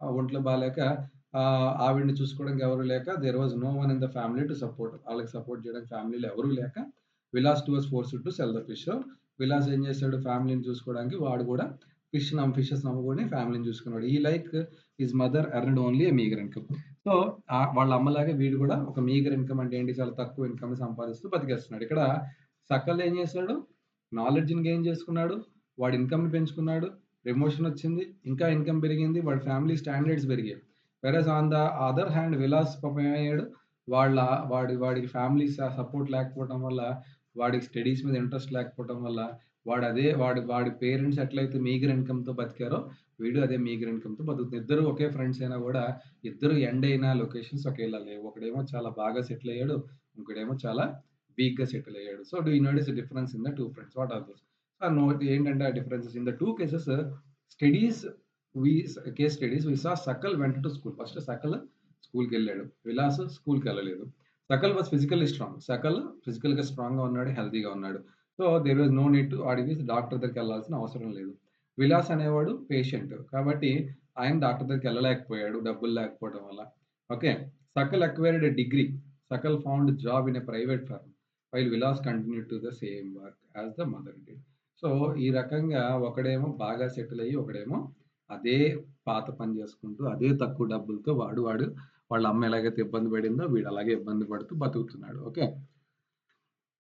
ఒంట్లో బాలేక ఆవిడని చూసుకోవడానికి ఎవరు లేక there was no one in the family to support. వాళ్ళకి సపోర్ట్ చేయడానికి ఫ్యామిలీలో ఎవరు లేక Vilas was forced to sell the fish. Vilas ఏం చేశాడు ఫ్యామిలీని చూసుకోవడానికి వాడు కూడా ఫిషెస్ నమ్ముకొని ఫ్యామిలీని చూసుకున్నాడు. ఈ like his mother earned only ఎ మీగర్ ఇన్‌కమ్. సో, వాళ్ళ అమ్మలాగే వీడు కూడా ఒక మీగర్ ఇన్‌కమ్ అంటే ఏంటి? చాలా తక్కువ ఇన్‌కమ్‌ని సంపాదిస్తూ బతికేస్తున్నాడు. ఇక్కడ సకల్ ఏం చేశాడు? నాలెడ్జ్‌ని గెయిన్ చేసుకున్నాడు. వాడి ఇన్‌కమ్‌ని పెంచుకున్నాడు. ప్రమోషన్ వచ్చింది. ఇంకా ఇన్‌కమ్ పెరిగింది. వాడి ఫ్యామిలీ స్టాండర్డ్స్ పెరిగాయి. Whereas on the other hand Vilas పాపం ఏమయ్యాడు? వాళ్ళ వాడికి ఫ్యామిలీ సపోర్ట్ లేకపోవడం వల్ల, వాడికి స్టడీస్ మీద ఇంట్రెస్ట్ లేకపోవడం వల్ల, వాడి పేరెంట్స్ ఎట్లయితే మీగర్ ఇన్‌కమ్‌తో బతికారో, వీడు అదే మీగర్ ఇన్‌కమ్‌తో బతుకుతున్నారు. ఇద్దరు ఒకే ఫ్రెండ్స్ అయినా గూడా, ఇద్దరు ఎండ్ అయిన లొకేషన్స్ ఒకేలా లేవు. ఒకడేమో చాలా బాగా సెటిల్ అయ్యాడు. ఇంకోడేమో చాలా వీక్‌గా సెటిల్ అయ్యాడు. So, do you notice the difference in the 2 friends? What are those? No ఏంటంటే ఆ differences in the 2 cases studies case studies we saw Sakal went to school. First Sakal స్కూల్‌కెళ్ళాడు. విలాస్ స్కూల్‌కెళ్ళలేదు. Sakal was physically strong. Sakal ఫిజికల్‌గా స్ట్రాంగ్‌గా ఉన్నాడు. హెల్తీగా ఉన్నాడు. So, there was no need to వాడికి డాక్టర్ దగ్గరికెళ్ళాల్సిన అవసరం లేదు. విలాస్ అనేవాడు పేషెంట్. కాబట్టి ఆయన డాక్టర్ దగ్గరికెళ్ళలేకపోయాడు డబ్బులు లేకపోవడం వల్ల. Okay. Sakal acquired a degree. Sakal found job in a private firm. While Vilas continued to the same work as the mother did. So, ఈ రకంగా ఒకడేమో బాగా సెటిల్ అయ్యి, ఒకడేమో అదే పాత పని చేసుకుంటూ, అదే తక్కువ డబ్బులతో వాడు వాళ్ళ అమ్మ ఎలాగైతే ఇబ్బంది పడిందో, వీడు అలాగే ఇబ్బంది పడుతూ బతుకుతున్నాడు. Okay.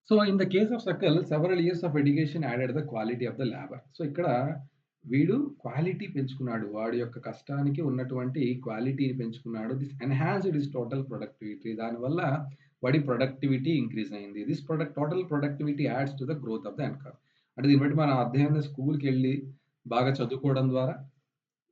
So, in the case of Sakal several years of education added the quality of the labour. So, ఇక్కడ వీడు క్వాలిటీ పెంచుకున్నాడు. వాడి యొక్క కష్టానికి ఉన్నటువంటి క్వాలిటీని పెంచుకున్నాడు. This enhanced his total productivity. దానివల్ల వాడి ప్రొడక్టివిటీ ఇంక్రీజ్ అయింది. This total productivity ads to the growth of the income. అంటే దీన్ని బట్టి మనం అధ్యయనం స్కూల్‌కెళ్ళి బాగా చదువుకోవడం ద్వారా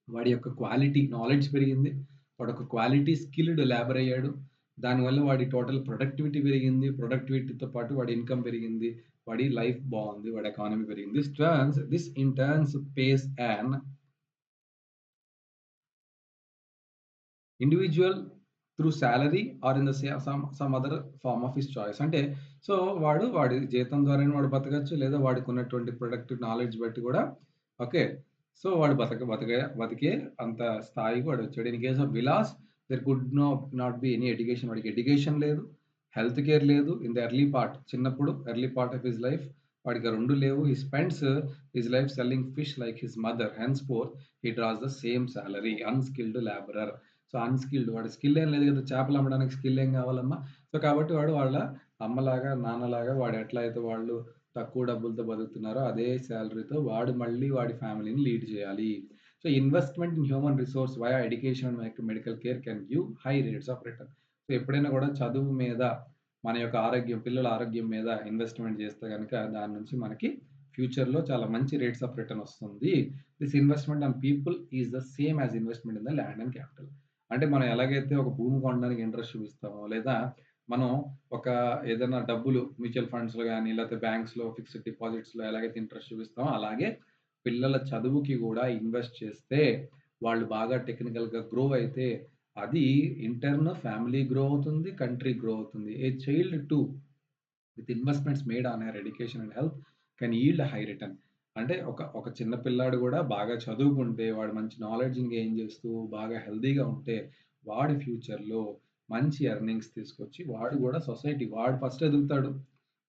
వాడి యొక్క క్వాలిటీ నాలెడ్జ్ పెరిగింది. వాడొక క్వాలిటీ స్కిల్డ్ లేబర్ అయ్యాడు. దానివల్ల వాడి టోటల్ ప్రొడక్టివిటీ పెరిగింది. ప్రొడక్టివిటీతో పాటు వాడి ఇన్‌కమ్ పెరిగింది. వాడి లైఫ్ బావుంది. వాడి ఎకానమీ పెరిగింది. This in turns pays an individual through salary or in the some other form of his choice. అంటే సో, వాడి జీతం ద్వారానే వాడు బతకచ్చు. లేదా వాడికున్నటువంటి ప్రొడక్టివ్ నాలెడ్జ్ బట్టి కూడా ఓకే. సో, వాడు బతికే అంత స్థాయికి వాడొచ్చాడు. In case of Vilas there could not be any education. వాడికి ఎడ్యుకేషన్ లేదు. హెల్త్ కేర్ లేదు. In the early part of his life వాడికి ఆ 2 లేవు. He spends his life selling fish like his mother. Henceforth he draws the same salary. Unskilled labourer. So, unskilled వాడు స్కిల్ ఏం లేదు కదా! చేపలు అమ్మడానికి స్కిల్ ఏం కావాలమ్మా? సో, కాబట్టి వాడు వాళ్ళ అమ్మలాగా, నాన్నలాగా వాడు ఎట్లా అయితే వాళ్ళు తక్కువ డబ్బులతో బతుకుతున్నారో అదే సాలరీతో వాడు మళ్ళీ వాడి ఫ్యామిలీని లీడ్ చేయాలి. So, investment in human resource via education and medical care can give high rates of return. So, ఎప్పుడైనా కూడా చదువు మీద మన యొక్క ఆరోగ్యం, పిల్లల ఆరోగ్యం మీద ఇన్వెస్ట్‌మెంట్ చేస్తే గనక దాని నుంచి మనకి ఫ్యూచర్‌లో చాలా మంచి రేట్స్ ఆఫ్ రిటర్న్ వస్తుంది. This investment on people is the same as investment in the land and capital. అంటే మనం ఎలాగైతే ఒక భూమి కొనడానికి ఇంట్రెస్ట్ చూపిస్తామో, లేదా మనం ఒక ఏదైనా డబ్బులు మ్యూచువల్ ఫండ్స్‌లో గాని, లేకపోతే బ్యాంక్స్‌లో ఫిక్స్డ్ డిపాజిట్స్‌లో ఎలాగైతే ఇంట్రెస్ట్ చూపిస్తామో, అలాగే పిల్లల చదువుకి గూడా ఇన్వెస్ట్ చేస్తే, వాళ్ళు బాగా టెక్నికల్‌గా గ్రో అయితే, అది ఇన్ టర్న్ ఫ్యామిలీ గ్రో అవుతుంది, కంట్రీ గ్రో అవుతుంది. A child two with investments made on her education and health can yield high return. అంటే ఒక చిన్న పిల్లాడు గూడా బాగా చదువుకుంటే, వాడు మంచి నాలెడ్జ్‌ని గెయిన్ చేస్తూ, బాగా హెల్తీగా ఉంటే, వాడి ఫ్యూచర్‌లో మంచి ఎర్నింగ్స్ తీసుకొచ్చి, వాడు ఫస్ట్ ఎదుగుతాడు.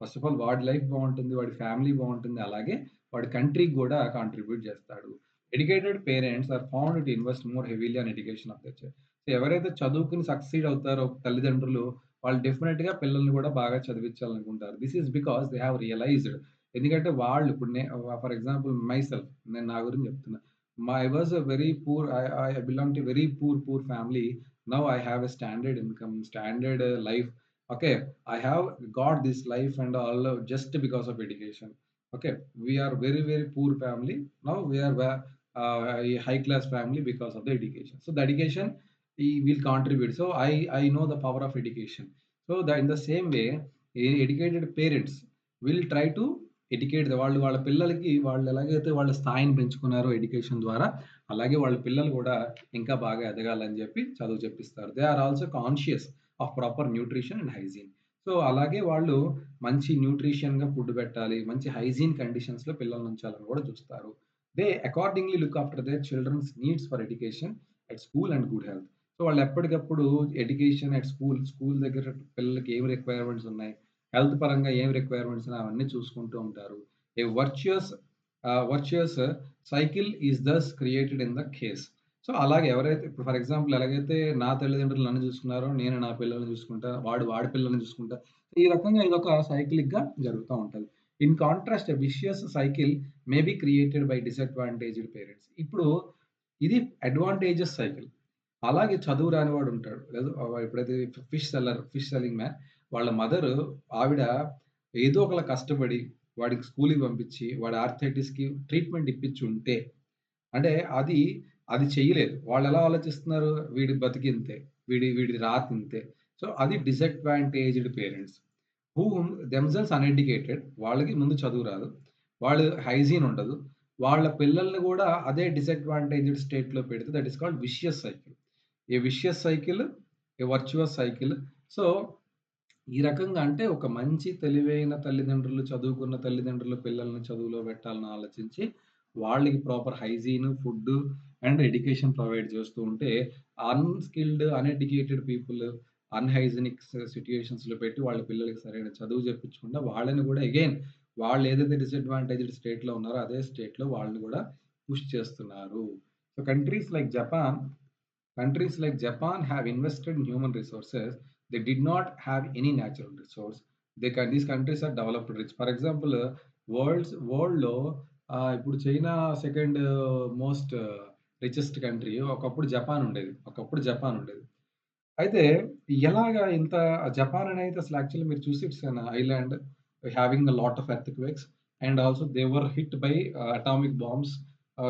ఫస్ట్ ఆఫ్ ఆల్ వాడి లైఫ్ బావుంటుంది. వాడి ఫ్యామిలీ బావుంటుంది. అలాగే వాడి కంట్రీకి గూడా కాంట్రిబ్యూట్ చేస్తాడు. Educated parents are found to invest more heavily on education of their child. So ఎవరైతే చదువుకొని సక్సీడ్ అవుతారో తల్లిదండ్రులు, వాళ్ళు డెఫినిట్‌గా పిల్లల్ని కూడా బాగా చదివించాలనుకుంటారు. This is because they have realised. ఎందుకంటే వాళ్ళు ఇప్పుడు ఫర్ ఎగ్జాంపుల్ మైసెల్ఫ్, నేను నా గురించి చెప్తున్నా. I was a very poor, I belong to very poor family. Now I have a standard income, standard life. Okay. I have got this life and all just because of education. Okay. We are very poor family. Now we are a high class family because of the education. So the education will contribute. So I know the power of education. So that in the same way, educated parents will try to educate వాళ్ళు వాళ్ళ పిల్లలకి వాళ్ళు ఎలాగైతే వాళ్ళ స్థాయిని పెంచుకున్నారో ఎడ్యుకేషన్ ద్వారా, అలాగే వాళ్ళ పిల్లలు కూడా ఇంకా బాగా ఎదగాలని చెప్పి చదువు చెప్పిస్తారు. They are also conscious of proper nutrition and hygiene. So అలాగే వాళ్ళు మంచి న్యూట్రిషన్‌గా ఫుడ్ పెట్టాలి. మంచి హైజీన్ కండిషన్స్‌లో పిల్లల్ని ఉంచాలని కూడా చూస్తారు. They accordingly look after their children's needs for education at school and good health. So వాళ్ళు ఎప్పటికప్పుడు ఎడ్యుకేషన్ అట్ స్కూల్ దగ్గర పిల్లలకి ఏం రిక్వైర్మెంట్స్ ఉన్నాయి, హెల్త్ పరంగా ఏం రిక్వైర్మెంట్స్ ఉన్నాయి అవన్నీ చూసుకుంటూ ఉంటారు. A virtuous cycle is thus created in the case. So అలాగే ఎవరైతే ఇప్పుడు ఫర్ ఎగ్జాంపుల్ ఎలాగైతే నా తల్లిదండ్రులు నన్ను చూసుకున్నారో, నేను నా పిల్లల్ని చూసుకుంటా, వాడు వాడి పిల్లల్ని చూసుకుంటా. ఈ రకంగా ఇదొక సైక్లిక్‌గా జరుగుతా ఉంటది. In contrast a vicious cycle may be created by disadvantaged parents. ఇప్పుడు ఇది అడ్వాంటేజెస్ సైకిల్. అలాగే చదువు రానివాడు ఉంటాడు. లేదు ఎప్పుడైతే ఫిష్ సెల్లింగ్ మ్యాన్, వాళ్ళ మదరు, ఆవిడ ఏదో ఒకలా కష్టపడి వాడికి స్కూల్‌కి పంపించి, వాడి ఆర్థరైటిస్‌కి ట్రీట్మెంట్ ఇప్పించుంటే, అంటే అది చెయ్యలేదు. వాళ్ళెలా ఆలోచిస్తున్నారు? వీడి బతికింతే. వీడి రాతింతే. సో, అది disadvantaged parents. Whom themselves uneducated. వాళ్ళకి ముందు చదువు రాదు. వాళ్ళు హైజీన్ ఉండదు. వాళ్ళ పిల్లల్ని గూడా అదే డిసడ్వాంటేజ్డ్ స్టేట్‌లో పెడితే that is called vicious cycle. A vicious cycle, A virtuous cycle. So, ఈ రకంగా అంటే ఒక మంచి తెలివైన తల్లిదండ్రులు, చదువుకున్న తల్లిదండ్రులు పిల్లల్ని చదువులో పెట్టాలని ఆలోచించి, వాళ్ళకి proper hygiene, food and education provide చేస్తూ ఉంటే, అన్‌స్కిల్డ్, అన్‌ఎడ్యుకేటెడ్ పీపుల్ అన్‌హైజీనిక్ సిట్యుయేషన్స్‌లో పెట్టి వాళ్ళ పిల్లలకి సరైన చదువు చెప్పించకుండా, వాళ్ళని కూడా అగైన్ వాళ్ళు ఏదైతే డిసడ్వాంటేజ్డ్ స్టేట్‌లో ఉన్నారో, అదే స్టేట్‌లో వాళ్ళని కూడా పుష్ చేస్తున్నారు. So, countries like Japan have invested in human resources. They did not have any natural resource. These countries are developed rich. For example, వరల్డ్‌లో ఇప్పుడు China second most richest country. ఒకప్పుడు జపాన్ ఉండేది. అయితే ఎలాగా ఇంత జపాన్ అనేది అసలు యాక్చువల్లీ మీరు చూసి it's an island having a lot of earthquakes and also they were hit by atomic bombs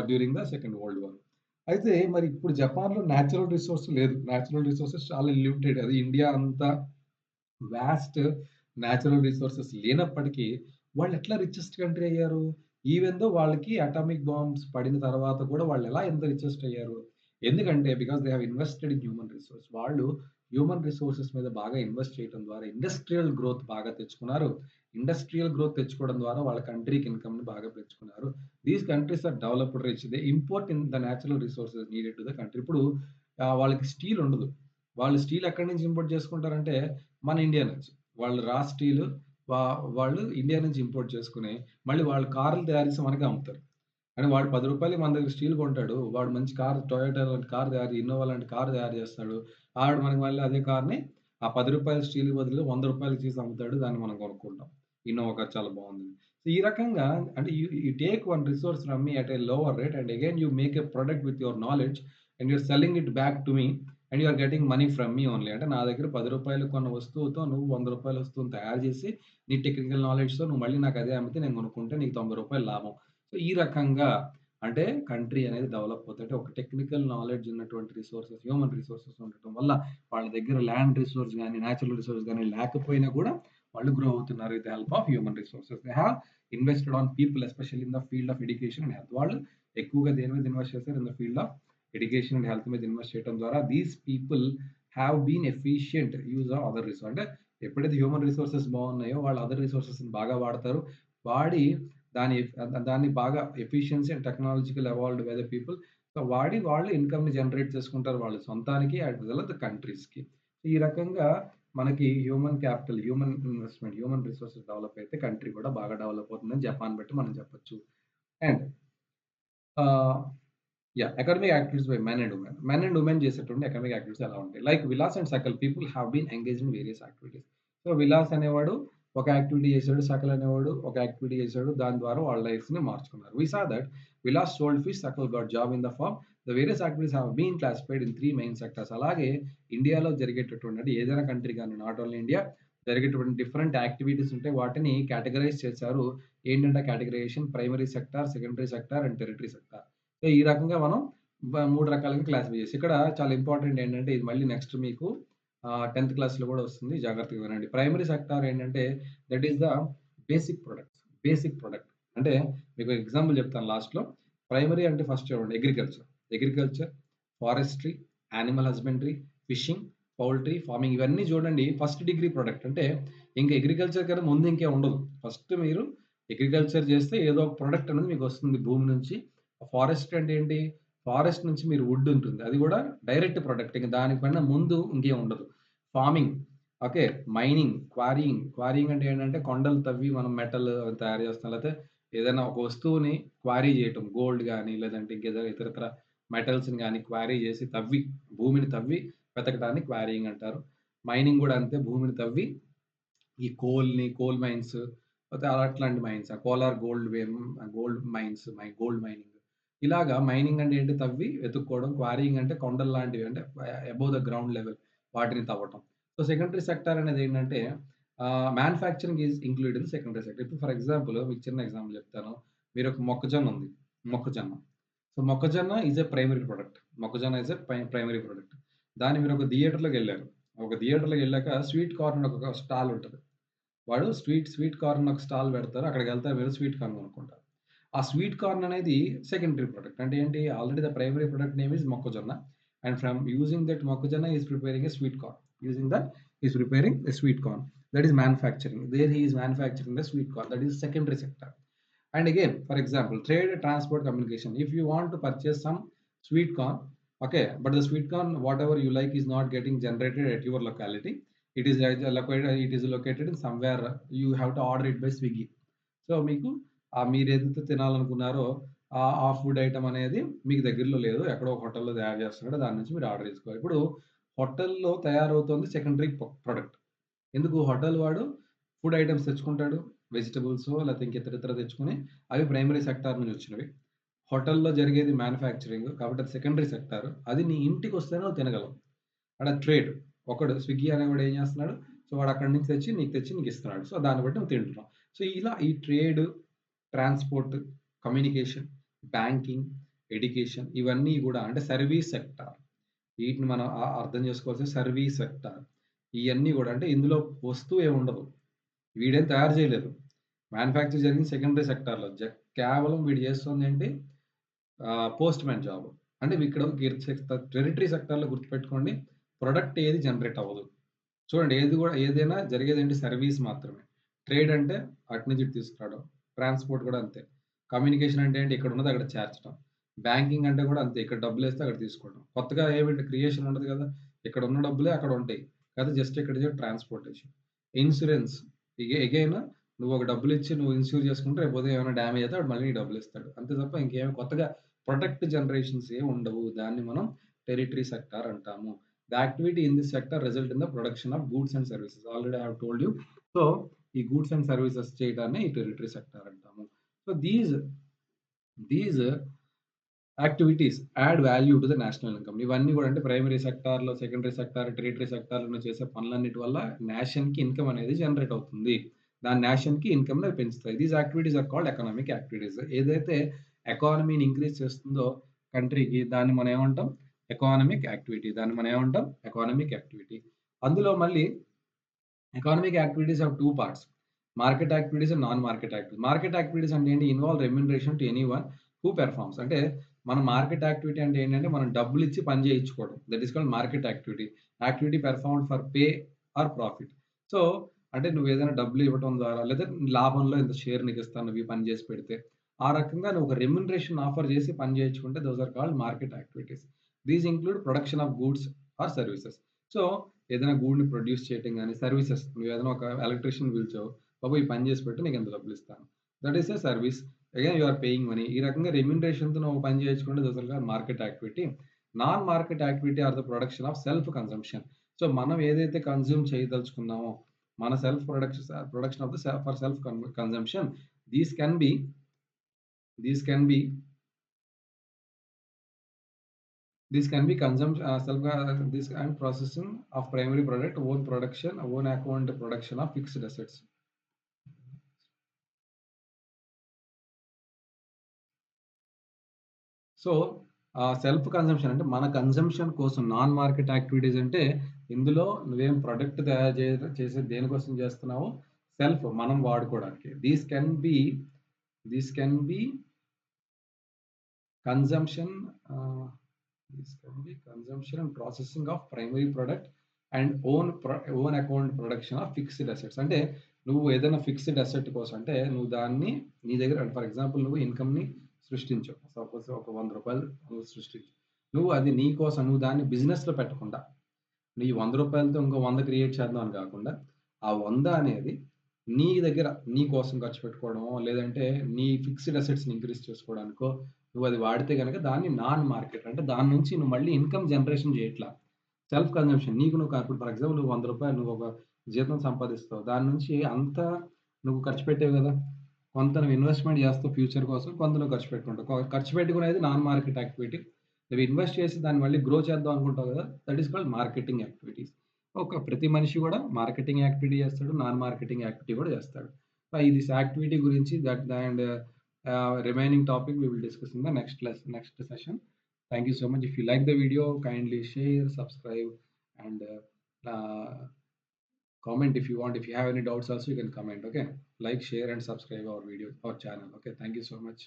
during the second world war. అయితే మరి ఇప్పుడు జపాన్‌లో నేచురల్ రిసోర్స్ లేదు. నేచురల్ రిసోర్సెస్ చాలా లిమిటెడ్. అది ఇండియా అంత వాస్ట్ నేచురల్ రిసోర్సెస్ లేనప్పటికీ వాళ్ళెట్లా రిచెస్ట్ కంట్రీ అయ్యారు? ఈవెన్ దో వాళ్ళకి అటామిక్ బాంబ్స్ పడిన తర్వాత కూడా వాళ్ళెలా ఎంత రిచెస్ట్ అయ్యారు? ఎందుకంటే because they have invested in human resource. వాళ్ళు హ్యూమన్ రిసోర్సెస్ మీద బాగా ఇన్వెస్ట్ చేయడం ద్వారా ఇండస్ట్రియల్ గ్రోత్ బాగా తెచ్చుకున్నారు. ఇండస్ట్రియల్ గ్రోత్ తెచ్చుకోవడం ద్వారా వాళ్ళ కంట్రీకి ఇన్‌కమ్‌ని బాగా పెంచుకున్నారు. These countries are developed rich. They import in the natural resources needed to the country. ఇప్పుడు వాళ్ళకి స్టీల్ ఉండదు. వాళ్ళు స్టీల్ ఎక్కడి నుంచి ఇంపోర్ట్ చేసుకుంటారంటే మన ఇండియా నుంచి. వాళ్ళు రా స్టీలు వా వాళ్ళు ఇండియా నుంచి ఇంపోర్ట్ చేసుకొని, మళ్ళీ వాళ్ళు కార్లు తయారు చేసి మనకే అమ్ముతారు. అంటే వాడు రూ. 10 మన దగ్గర స్టీల్ కొంటాడు. వాడు మంచి కార్ టొయోటా లాంటి కార్ ఇన్నోవా లాంటి కార్ తయారు చేస్తాడు. ఆడు మనకి మళ్ళీ అదే కార్‌ని ఆ రూ. 10 స్టీల్‌కి బదులు రూ. 100 చేసి అమ్ముతాడు. దాన్ని మనం కొనుక్కుంటాం. ఇన్నోవా కార్ చాలా బావుందని. సో, ఈ రకంగా అంటే you you take one resource from me at a lower rate and again you make a product with your knowledge and you're selling it back to me and you are getting money from me only. అంటే నా దగ్గర రూ. 10 కొన్న వస్తువుతో నువ్వు రూ. 100 వస్తువుని తయారు చేసి, నీ టెక్నికల్ నాలెడ్జ్‌తో నువ్వు మళ్ళీ నాకు అదే అమ్మితే నేను కొనుక్కుంటే నీకు రూ. 90 లాభం. సో, ఈ రకంగా అంటే కంట్రీ అనేది డెవలప్ అవుతది. అంటే ఒక టెక్నికల్ నాలెడ్జ్ ఉన్నటువంటి రిసోర్సెస్, హ్యూమన్ రిసోర్సెస్ ఉండటం వల్ల వాళ్ళ దగ్గర ల్యాండ్ రిసోర్స్ గాని, నేచురల్ రిసోర్స్ గాని లేకపోయినా కూడా వాళ్ళు గ్రో అవుతున్నారు with the help of human resources. They have invested on people especially in the field of education and health. వాళ్ళు ఎక్కువగా దేని మీద ఇన్వెస్ట్ చేశారు? In the field of education and health మీద ఇన్వెస్ట్ చేయడం ద్వారా these people have been efficient use of other resource. అంటే ఎప్పుడైతే హ్యూమన్ రిసోర్సెస్ బాగున్నాయో వాళ్ళు అదర్ రిసోర్సెస్‌ని బాగా వాడతారు. వాడి దాన్ని బాగా efficiency and technological evolved by the people. So, వాడి వాళ్ళు ఇన్‌కమ్‌ని జనరేట్ చేసుకుంటారు వాళ్ళ సొంతానికి యాస్ వెల్ as ద కంట్రీస్‌కి. ఈ రకంగా మనకి human capital, human investment, human resources develop అయితే కంట్రీ కూడా బాగా డెవలప్ అవుతుందని జపాన్ బట్టి మనం చెప్పొచ్చు. And ah yeah! Academic activities by men and women. Men and women చేసేటువంటి అకాడమిక్ యాక్టివిటీస్ ఎలా ఉంటాయి? Like Vilas and Sakal people have been engaged in various activities. So, Vilas అనేవాడు ఒక యాక్టివిటీ చేసాడు. సకల్ అనేవాడు ఒక యాక్టివిటీ చేసాడు. దాని ద్వారా వాళ్ళ లైఫ్స్‌ని మార్చుకున్నారు. We saw that Vilas sold fish, Sakal got job in the farm. The various activities have been classified in 3 main sectors. అలాగే ఇండియాలో జరిగేటటువంటి అంటే ఏదైనా కంట్రీ గాని నాట్ ఓన్లీ ఇండియా జరిగేటువంటి డిఫరెంట్ యాక్టివిటీస్ ఉంటే వాటిని కేటగరైజ్ చేశారు. ఏంటంటే categorisation primary sector, secondary sector and territory sector. So, ఈ రకంగా మనం 3 రకాలుగా క్లాసిఫై చేసి ఇక్కడ చాలా ఇంపార్టెంట్ ఏంటంటే ఇది మళ్ళీ నెక్స్ట్ మీకు 10థ్ క్లాస్‌లో కూడా వస్తుంది. జాగ్రత్తగా వినండి. ప్రైమరీ సెక్టార్ ఏంటంటే that is the basic products. Basic product. అంటే మీకు ఎగ్జాంపుల్ చెప్తాను లాస్ట్‌లో. ప్రైమరీ అంటే ఫస్ట్ చూడండి agriculture. Agriculture, forestry, animal husbandry, fishing, poultry, farming ఇవన్నీ చూడండి ఫస్ట్ డిగ్రీ ప్రొడక్ట్. అంటే ఇంక అగ్రికల్చర్ కన్నా ముందు ఇంకేం ఉండదు. ఫస్ట్ మీరు అగ్రికల్చర్ చేస్తే ఏదో ఒక ప్రొడక్ట్ అనేది మీకు వస్తుంది భూమి నుంచి. ఫారెస్ట్ అంటే ఏంటి? ఫారెస్ట్ నుంచి మీరు వుడ్ ఉంటుంది. అది గూడా డైరెక్ట్ ప్రొడక్ట్. ఇంక దానికన్నా ముందు ఇంకేం ఉండదు. Farming, okay. Mining, quarrying. Quarrying అంటే ఏంటంటే కొండలు తవ్వి మనం మెటల్ తయారు చేస్తాం. లేతే ఏదైనా ఒక వస్తువుని క్వారీ చేయటం. గోల్డ్ గాని, లేదంటే ఇంకేదైనా ఇతరితర మెటల్స్‌ని గాని క్వారీ చేసి తవ్వి, భూమిని తవ్వి వెతకడాన్ని క్వారీయింగ్ అంటారు. మైనింగ్ గూడా అంతే భూమిని తవ్వి ఈ కోల్ మైన్స్ పోతే అట్లాంటి mines. Kolar gold mines, gold mining. ఇలాగా మైనింగ్ అంటే ఏంటి? తవ్వి వెతుక్కోవడం. క్వారీయింగ్ అంటే కొండల్లాంటివి అంటే అబోవ్ ద గ్రౌండ్ లెవెల్ వాటిని తవ్వటం. సో, సెకండరీ సెక్టార్ అనేదేంటంటే manufacturing is included in secondary sector. ఇప్పుడు ఫర్ ఎగ్జాంపుల్ మీకు చిన్న ఎగ్జాంపుల్ చెప్తాను. మీరొక మొక్కజొన్న ఉంది. మొక్కజొన్న. సో, మొక్కజొన్న ఈస్ ఎ ప్రైమరీ ప్రొడక్ట్. మొక్కజొన్న ఈస్ ఎ ప్రైమరీ ప్రొడక్ట్. దాన్ని మీరొక థియేటర్‌లోకెళ్లారు. ఒక థియేటర్‌లోకెళ్ళాక స్వీట్ కార్న్ అని ఒక స్టాల్ ఉంటది. వాడు స్వీట్ కార్న్ ఒక స్టాల్ పెడతారు. అక్కడికెళ్తారు మీరు స్వీట్ కార్న్ కొనుక్కుంటారు. ఆ స్వీట్ కార్న్ అనేది సెకండరీ ప్రొడక్ట్. అంటే ఏంటి? Already the primary product name is మొక్కజొన్న. అండ్ ఫ్రమ్ యూజింగ్ దట్ మొక్కజొన్న he is preparing a sweet corn. Using that he is preparing a sweet corn. That is manufacturing. There he is manufacturing the sweet corn. That is secondary sector. And again, for example, trade, transport, communication. If you want to purchase some sweet corn, okay, but the sweet corn, whatever you like, is not getting generated at your locality. It is located in somewhere. You have to order it by Swiggy. So, మీకు మీరేదైతే తినాలనుకున్నారో ఆ ఫుడ్ ఐటెమ్ అనేది మీకు దగ్గరలో లేదు. ఎక్కడో ఒక హోటల్‌లో తయారు చేస్తున్నాడు. దాని నుంచి మీరు ఆర్డర్ చేసుకోవాలి. ఇప్పుడు హోటల్‌లో తయారవుతుంది సెకండరీ ప్రొడక్ట్. ఎందుకు హోటల్ వాడు ఫుడ్ ఐటెమ్స్ తెచ్చుకుంటాడు. వెజిటబుల్సో లేతే ఇంక ఇతరితర తెచ్చుకొని అవి ప్రైమరీ సెక్టార్ నుంచి వచ్చినవి. హోటల్‌లో జరిగేది మ్యానుఫ్యాక్చరింగ్. కాబట్టి అది సెకండరీ సెక్టార్. అది నీ ఇంటికొస్తేనే నువ్వు తినగలవు. ఆడ ట్రేడ్. ఒకడు స్విగ్గీ అనేవాడు ఏం చేస్తున్నాడు? సో, వాడు అక్కడి నుంచి తెచ్చి నీకిస్తున్నాడు. సో, దాన్ని బట్టి నువ్వు తింటున్నావు. సో, ఇలా ఈ trade, transport, communication, banking, education ఇవన్నీ గూడా అంటే సర్వీస్ సెక్టార్. వీటిని మనం అర్థం చేసుకోవాల్సిన సర్వీస్ సెక్టార్. ఇయన్నీ గూడా అంటే ఇందులో వస్తువు ఏముండదు. వీడేం తయారు చేయలేదు. మ్యానుఫ్యాక్చర్ జరిగింది సెకండరీ సెక్టార్‌లో. కేవలం వీడు చేస్తుందేంటి పోస్ట్‌మ్యాన్ జాబ్. అంటే ఇక్కడ టెరిటరీ సెక్టార్‌లో గుర్తుపెట్టుకోండి. ప్రొడక్ట్ ఏది జనరేట్ అవ్వదు. చూడండి ఏది గూడా ఏదైనా జరిగేదేంటి సర్వీస్ మాత్రమే. ట్రేడ్ అంటే అటు నుంచి ఇటు తీసుకురావడం. ట్రాన్స్‌పోర్ట్ గూడా అంతే. కమ్యూనికేషన్ అంటే ఏంటి ఇక్కడున్నది అక్కడ చేర్చడం. బ్యాంకింగ్ అంటే గూడా అంతే. ఇక్కడ డబ్బులేస్తే అక్కడ తీసుకోవడం. కొత్తగా ఏమి క్రియేషన్ ఉండదు గదా! ఇక్కడ ఉన్న డబ్బులే అక్కడ ఉంటాయి. కాకపోతే జస్ట్ ఇక్కడ ట్రాన్స్‌పోర్టేషన్. ఇన్స్యూరెన్స్ అగైన్ నువ్వు ఒక డబ్బులిచ్చి నువ్వు ఇన్స్యూర్ చేసుకుంటే రేపు ఉదయం ఏమైనా డ్యామేజ్ అయితే వాడు మళ్ళీ నీకు డబ్బులిస్తాడు. అంతే తప్ప ఇంకేమి కొత్తగా ప్రొడక్ట్ జనరేషన్స్ ఏమి ఉండవు. దాన్ని మనం టెరిటరీ సెక్టార్ అంటాము. The activity in this sector result in the production of goods and services. Already I have told you. So, ఈ గూడ్స్ అండ్ సర్వీసెస్ చేయడాన్ని ఈ టెరిటరీ సెక్టార్ అంటాము. So, these activities add value to the national income. ఇవన్నీ గూడా అంటే ప్రైమరీ సెక్టార్‌లో, సెకండరీ సెక్టార్, టెరిటరీ సెక్టార్‌లో నువ్వు చేసే పనులన్నిటి వల్ల నేషన్‌కి ఇన్‌కమ్ అనేది జనరేట్ అవుతుంది. దాని నేషన్‌కి ఇన్‌కమ్‌ని పెంచుతాయి. These activities are called economic activities. ఏదైతే ఎకానమీని ఇంక్రీజ్ చేస్తుందో కంట్రీకి దాన్ని మనం ఏమంటాం? Economic activity. దాన్ని మనం ఏమంటాం? Economic activity. అందులో మళ్ళీ economic activities have 2 parts. Market activities and non market activities. Market activities అంటే ఏంటి? Involve remuneration to anyone who performs. అంటే మన మార్కెట్ యాక్టివిటీ అంటే ఏంటంటే మనం డబ్బులిచ్చి పని చేయించుకోవడం. That is called market activity. Activity performed for pay or profit. So, అంటే నువ్వేదైనా డబ్బులు ఇవ్వటం ద్వారా లేదా లాభంలో ఇంత షేర్ నీకిస్తాను నువ్వు ఈ పని చేసి పెడితే. ఆ రకంగా నువ్వు ఒక రెమ్యునరేషన్ ఆఫర్ చేసి పని చేయించుకుంటే those are called market activities. These include production of goods or services. So, ఏదైనా గూడ్‌ని ప్రొడ్యూస్ చేయటం గాని, సర్వీసెస్ నువ్వేదైనా ఒక ఎలక్ట్రీషియన్‌ని పిలిచావు. బాబు ఈ పని చేసి పెట్టు నీకింత డబ్బులిస్తాను. That is a service. Again you are paying money. ఈ రకంగా రెమ్యూనరేషన్‌తో నువ్వు పని చేయించుకుంటే అసలుగా market activity. Non market activity are the production of self consumption. So, మనం ఏదైతే కన్జ్యూమ్ చేయదలుచుకున్నామో, మన self production of the for self consumption. These can be these can be these can be this and processing of primary product, own production, own account production of fixed assets. So, self consumption అంటే మన కన్జంప్షన్ కోసం నాన్ మార్కెట్ యాక్టివిటీస్ అంటే ఇందులో నువ్వేం ప్రొడక్ట్ తయారు చేసేది దేనికోసం చేస్తున్నావో మనం వాడుకోవడానికి. దీస్ కెన్ బి కన్జంప్షన్ ఆహ్, these can B consumption and processing of primary product and own account production of fixed assets. అంటే నువ్వు ఏదైనా ఫిక్స్డ్ అసెట్ కోసం అంటే నువ్వు దాన్ని నీ దగ్గర ఫర్ ఎగ్జాంపుల్ నువ్వు ఇన్‌కమ్‌ని సృష్టించావు. సపోజ్ ఒక రూ. 100 నువ్వు సృష్టించావు. నువ్వు అది నీ కోసం నువ్వు దాన్ని బిజినెస్‌లో పెట్టకుండా నీ రూ. 100తో ఇంకో 100 క్రియేట్ చేద్దాం అని కాకుండా, ఆ 100 అనేది నీ దగ్గర నీ కోసం ఖర్చు పెట్టుకోవడమో, లేదంటే నీ ఫిక్స్డ్ అసెట్స్‌ని ఇంక్రీజ్ చేసుకోవడానికో, నువ్వు అది వాడితే గనక దాన్ని నాన్ మార్కెట్. అంటే దాని నుంచి నువ్వు మళ్ళీ ఇన్‌కమ్ జనరేషన్ చేయట్లా. Self consumption. నీకు నువ్వు ఇప్పుడు ఫర్ ఎగ్జాంపుల్ నువ్వు రూ. 100 నువ్వు ఒక జీతం సంపాదిస్తావు. దాని నుంచి అంతా నువ్వు ఖర్చు పెట్టావు గదా! కొంత నువ్వు ఇన్వెస్ట్‌మెంట్ చేస్తావు ఫ్యూచర్ కోసం. కొంత నువ్వు ఖర్చు పెట్టుకుంటావు. ఖర్చు పెట్టుకునేది నాన్ మార్కెట్ యాక్టివిటీ. నువ్వు ఇన్వెస్ట్ చేసి దాన్ని మళ్ళీ గ్రో చేద్దాం అనుకుంటావు గదా! That is called marketing activities. ప్రతి మనిషి గూడా మార్కెటింగ్ యాక్టివిటీ చేస్తాడు. నాన్ మార్కెటింగ్ యాక్టివిటీ గూడా చేస్తాడు. దిస్ యాక్టివిటీ గురించి and remaining topic we will discuss in the next session. Thank you so much. If you like the video, kindly share, subscribe, and comment if you want. If you have any doubts, also you can comment. Okay, like, share, and subscribe our video, our channel. Okay, thank you so much.